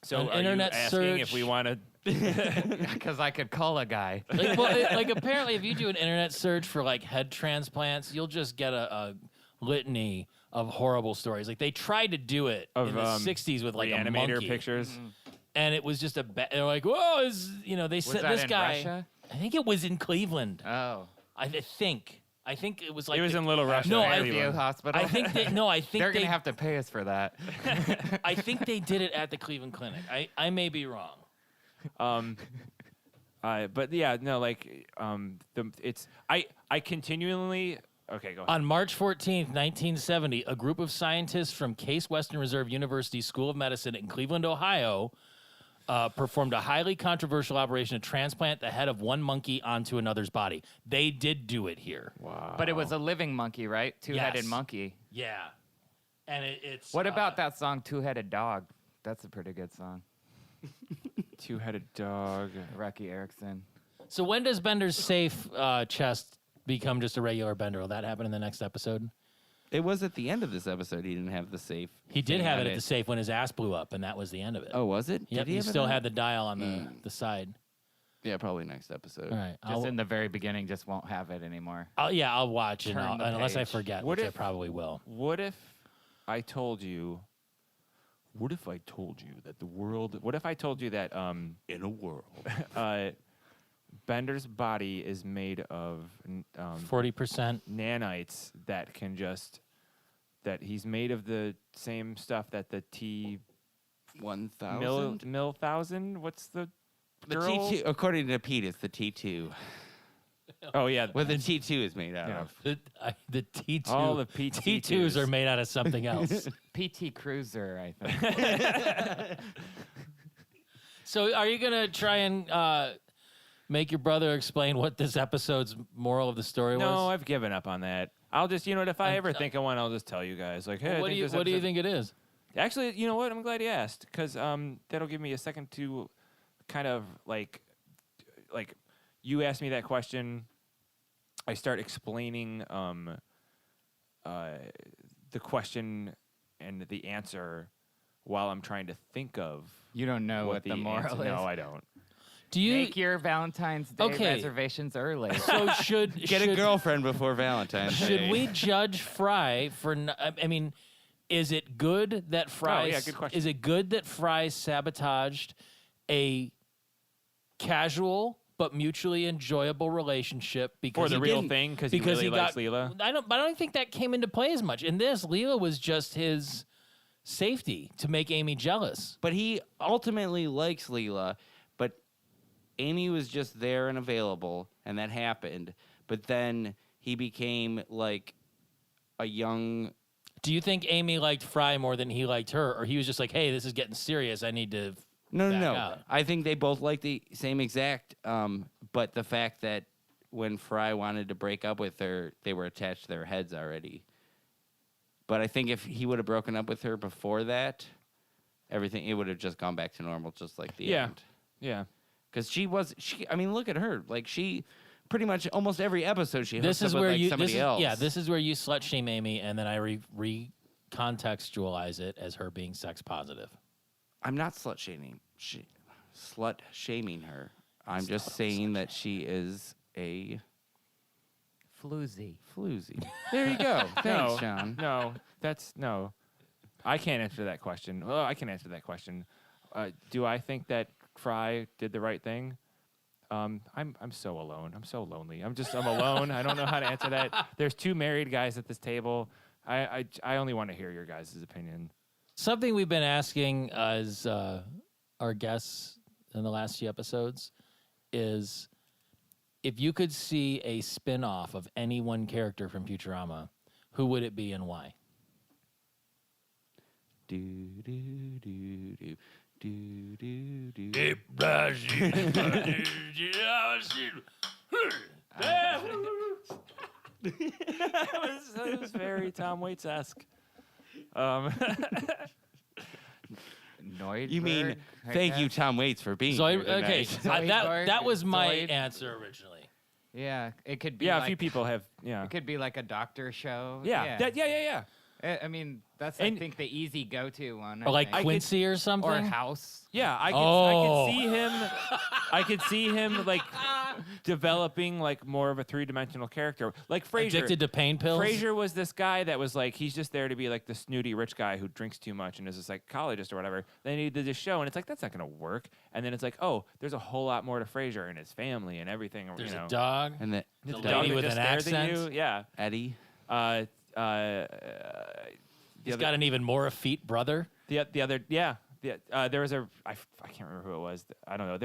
So an are internet you asking if search- we want to? Because I could call a guy. like apparently, if you do an internet search for like head transplants, you'll just get a litany of horrible stories. Like they tried to do it in the '60s with like a Reanimator monkey, pictures. and it was just they're like, whoa, they Was said that this in guy. Russia? I think it was in Cleveland. Oh, I think it was like It was in Little Russia. No, I- Cleveland. Fairview Hospital. I think they're they gonna have to pay us for that. I think they did it at the Cleveland Clinic. I may be wrong. But yeah, no, like I continually. Okay, go ahead. On March 14th, 1970, a group of scientists from Case Western Reserve University School of Medicine in Cleveland, Ohio, performed a highly controversial operation to transplant the head of one monkey onto another's body. They did do it here. Wow. But it was a living monkey, right? Two-headed Yes. monkey. Yeah. And it's... What about that song Two-Headed Dog? That's a pretty good song. Two-headed dog. Rocky Erickson. So when does Bender's safe chest become just a regular Bender? Will that happen in the next episode? It was at the end of this episode. He didn't have the safe. He did thing have on it at the safe when his ass blew up, and that was the end of it. Oh, was it? Yep, Did he he have it still on? had the dial on the side. Yeah, probably next episode. All right. Just in the very beginning, just won't have it anymore. I'll watch it, Turn the unless I page. forget, What which I if- probably will. What if I told you? What if I told you that the world? What if I told you that In a world. Bender's body is made of 40%. nanites that can just that he's made of the same stuff that the T 1,000. mil thousand. What's the The girl? T2, according to Pete, it's the T2. Oh yeah, What the T2 is made out Yeah. of. The T2. All the PT2s. T2s are made out of something else. PT Cruiser, I think. So are you going to try and make your brother explain what this episode's moral of the story No, was? I've given up on that. I'll just, if I ever think of one, I'll just tell you guys. Like, hey, I What do think you this What do you episode- think it is? Actually, you know what? I'm glad you asked because that'll give me a second to kind of like you asked me that question. I start explaining the question and the answer while I'm trying to think of You don't know what the moral answer. is. No, I don't. Do you Make your Valentine's Day Okay. reservations early. So should Get a girlfriend before Valentine's Day. Should we judge Fry for? I mean, is it good that Fry? yeah, good question. Is it good that Fry sabotaged a casual but mutually enjoyable relationship because For the he real didn't- thing, because he because really he likes got, Leela. I don't think that came into play as much. In this, Leela was just his safety to make Amy jealous. But he ultimately likes Leela, but Amy was just there and available, and that happened. But then he became like a young. Do you think Amy liked Fry more than he liked her, or he was just like, "Hey, this is getting serious. I need to." No. back out? I think they both like the same exact. But the fact that when Fry wanted to break up with her, they were attached to their heads already. But I think if he would have broken up with her before that, it would have just gone back to normal, just like the end. Yeah. Because I mean, look at her. Like, she pretty much almost every episode she hooks This is up with, where like, you. somebody else. Yeah, this is where you slut shame Amy, and then I recontextualize it as her being sex positive. I'm not slut shaming her. I'm just saying that she is a Floozy. floozy. There you go. Thanks, Sean. No, no. I can't answer that question. Well, I can answer that question. Do I think that Fry did the right thing? I'm so alone. I'm so lonely. I'm alone. I don't know how to answer that. There's 2 married guys at this table. I only want to hear your guys' opinion. Something we've been asking as our guests in the last few episodes is if you could see a spin-off of any one character from Futurama, who would it be and why? Do do do do do do do. That was very Tom Waits-esque. Noidberg, You mean I thank you, guess? Tom Waits, for being Zoid, here tonight. okay, Zoidberg, that was my Zoid. answer originally. Yeah, it could be. Yeah, like, a few people have. Yeah. It could be like a doctor show. Yeah. Yeah. I mean, that's And- I think the easy go-to one. Or like I think. Quincy or something? Or House. Yeah, I Oh. could see him. I could see him like developing like more of a 3-dimensional character, like Frasier. Addicted to pain pills? Frasier was this guy that was like he's just there to be like the snooty rich guy who drinks too much and is a psychologist or whatever. Then he did this show and it's like that's not gonna work. And then it's like oh, there's a whole lot more to Frasier and his family and everything. There's you know. a dog. And the The Dog lady that with just an stares at accent. you. Yeah. Eddie. He's got an even more effete brother. The other there was I can't remember who it was. I don't know.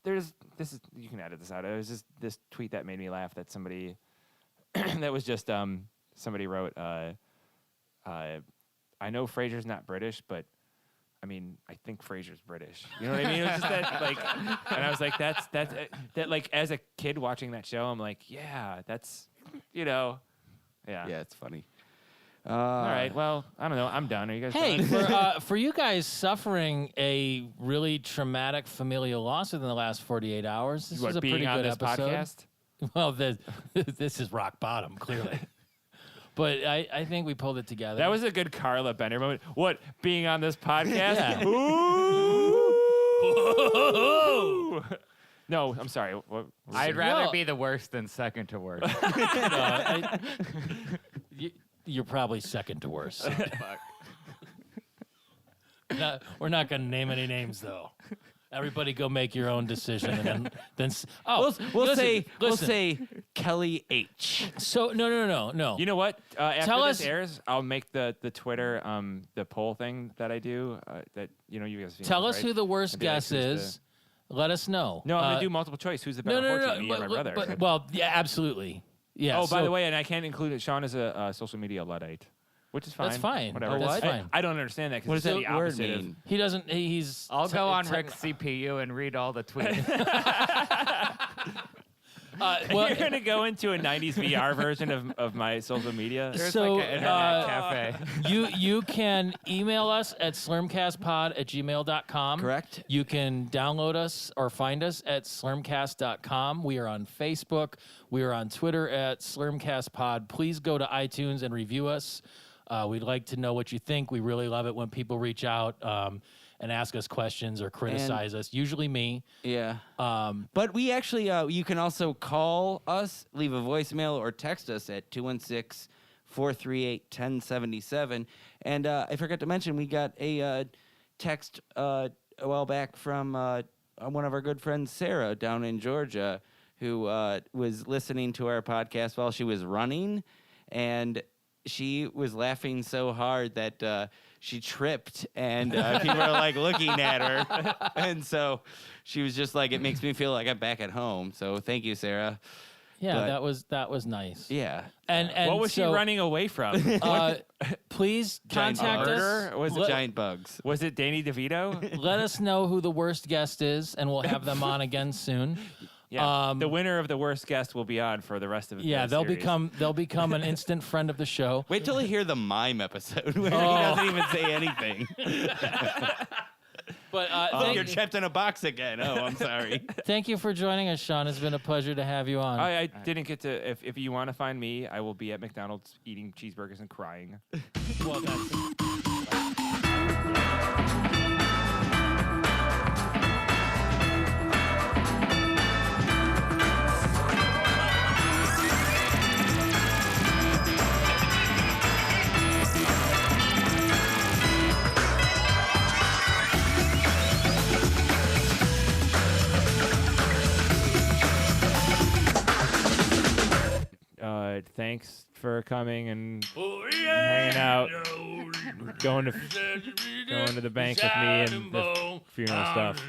There's this is you can edit this out. It was just this tweet that made me laugh that somebody that was just somebody wrote I know Frasier's not British, but I mean I think Frasier's British. You know what I mean? It was just that like and I was like that like as a kid watching that show I'm like yeah that's yeah. Yeah, it's funny. All right. Well, I don't know. I'm done. Are you guys Hey, done? for you guys suffering a really traumatic familial loss within the last 48 hours, this What, was a being pretty on good this episode. podcast? Well, this is rock bottom, clearly. But I think we pulled it together. That was a good Carla Bender moment. What, being on this podcast? Yeah. Ooh! No, I'm sorry. What, I'd rather Well- be the worst than second to worst. You're probably second to worst. We're not going to name any names, though. Everybody go make your own decision. And then We'll listen. say Kelly H. So, no. you know what? After Tell this us- airs, I'll make the Twitter, the poll thing that I do. That you guys have seen Tell this, us right? who the worst And be like, guess who's is. Let us know. No, I'm going to do multiple choice. Who's the better Horchy, me or my brother? Well, yeah, absolutely. Yeah. oh, by so- the way, and I can't include it. Sean is a social media Luddite, which is fine. That's fine. Whatever. Oh, that's I- fine. I don't understand that What because does it's that the word opposite of mean? he doesn't. He's. I'll go on tech- Rick's CPU and read all the tweets. well, You're going to go into a 90s VR version of my social media? There's So, like an internet cafe. you can email us at slurmcastpod@gmail.com. Correct. You can download us or find us at slurmcast.com. We are on Facebook. We are on Twitter at slurmcastpod. Please go to iTunes and review us. We'd like to know what you think. We really love it when people reach out and ask us questions or criticize us. Usually me. Yeah. But we actually, you can also call us, leave a voicemail, or text us at 216-438-1077. And I forgot to mention, we got a text a while back from one of our good friends, Sarah, down in Georgia, who was listening to our podcast while she was running. And she was laughing so hard that she tripped, and people were like looking at her, and so she was just like, "It makes me feel like I'm back at home." So thank you, Sarah. Yeah, But- that was nice. Yeah. And What was she so, running away from? Please Giant contact bugs. us. Murder? Was The it giant bugs. Was it Danny DeVito? Let us know who the worst guest is, and we'll have them on again soon. Yeah. The winner of the worst guest will be on for the rest of the Yeah, they'll series. become an instant friend of the show. Wait till you hear the mime episode where he Oh. doesn't even say anything. But Oh, you're trapped in a box again. Oh, I'm sorry. thank you for joining us, Sean. It's been a pleasure to have you on. I didn't get to. If you want to find me, I will be at McDonald's eating cheeseburgers and crying. Well, that's Thanks for coming and hanging out, going to the bank with me and the funeral stuff.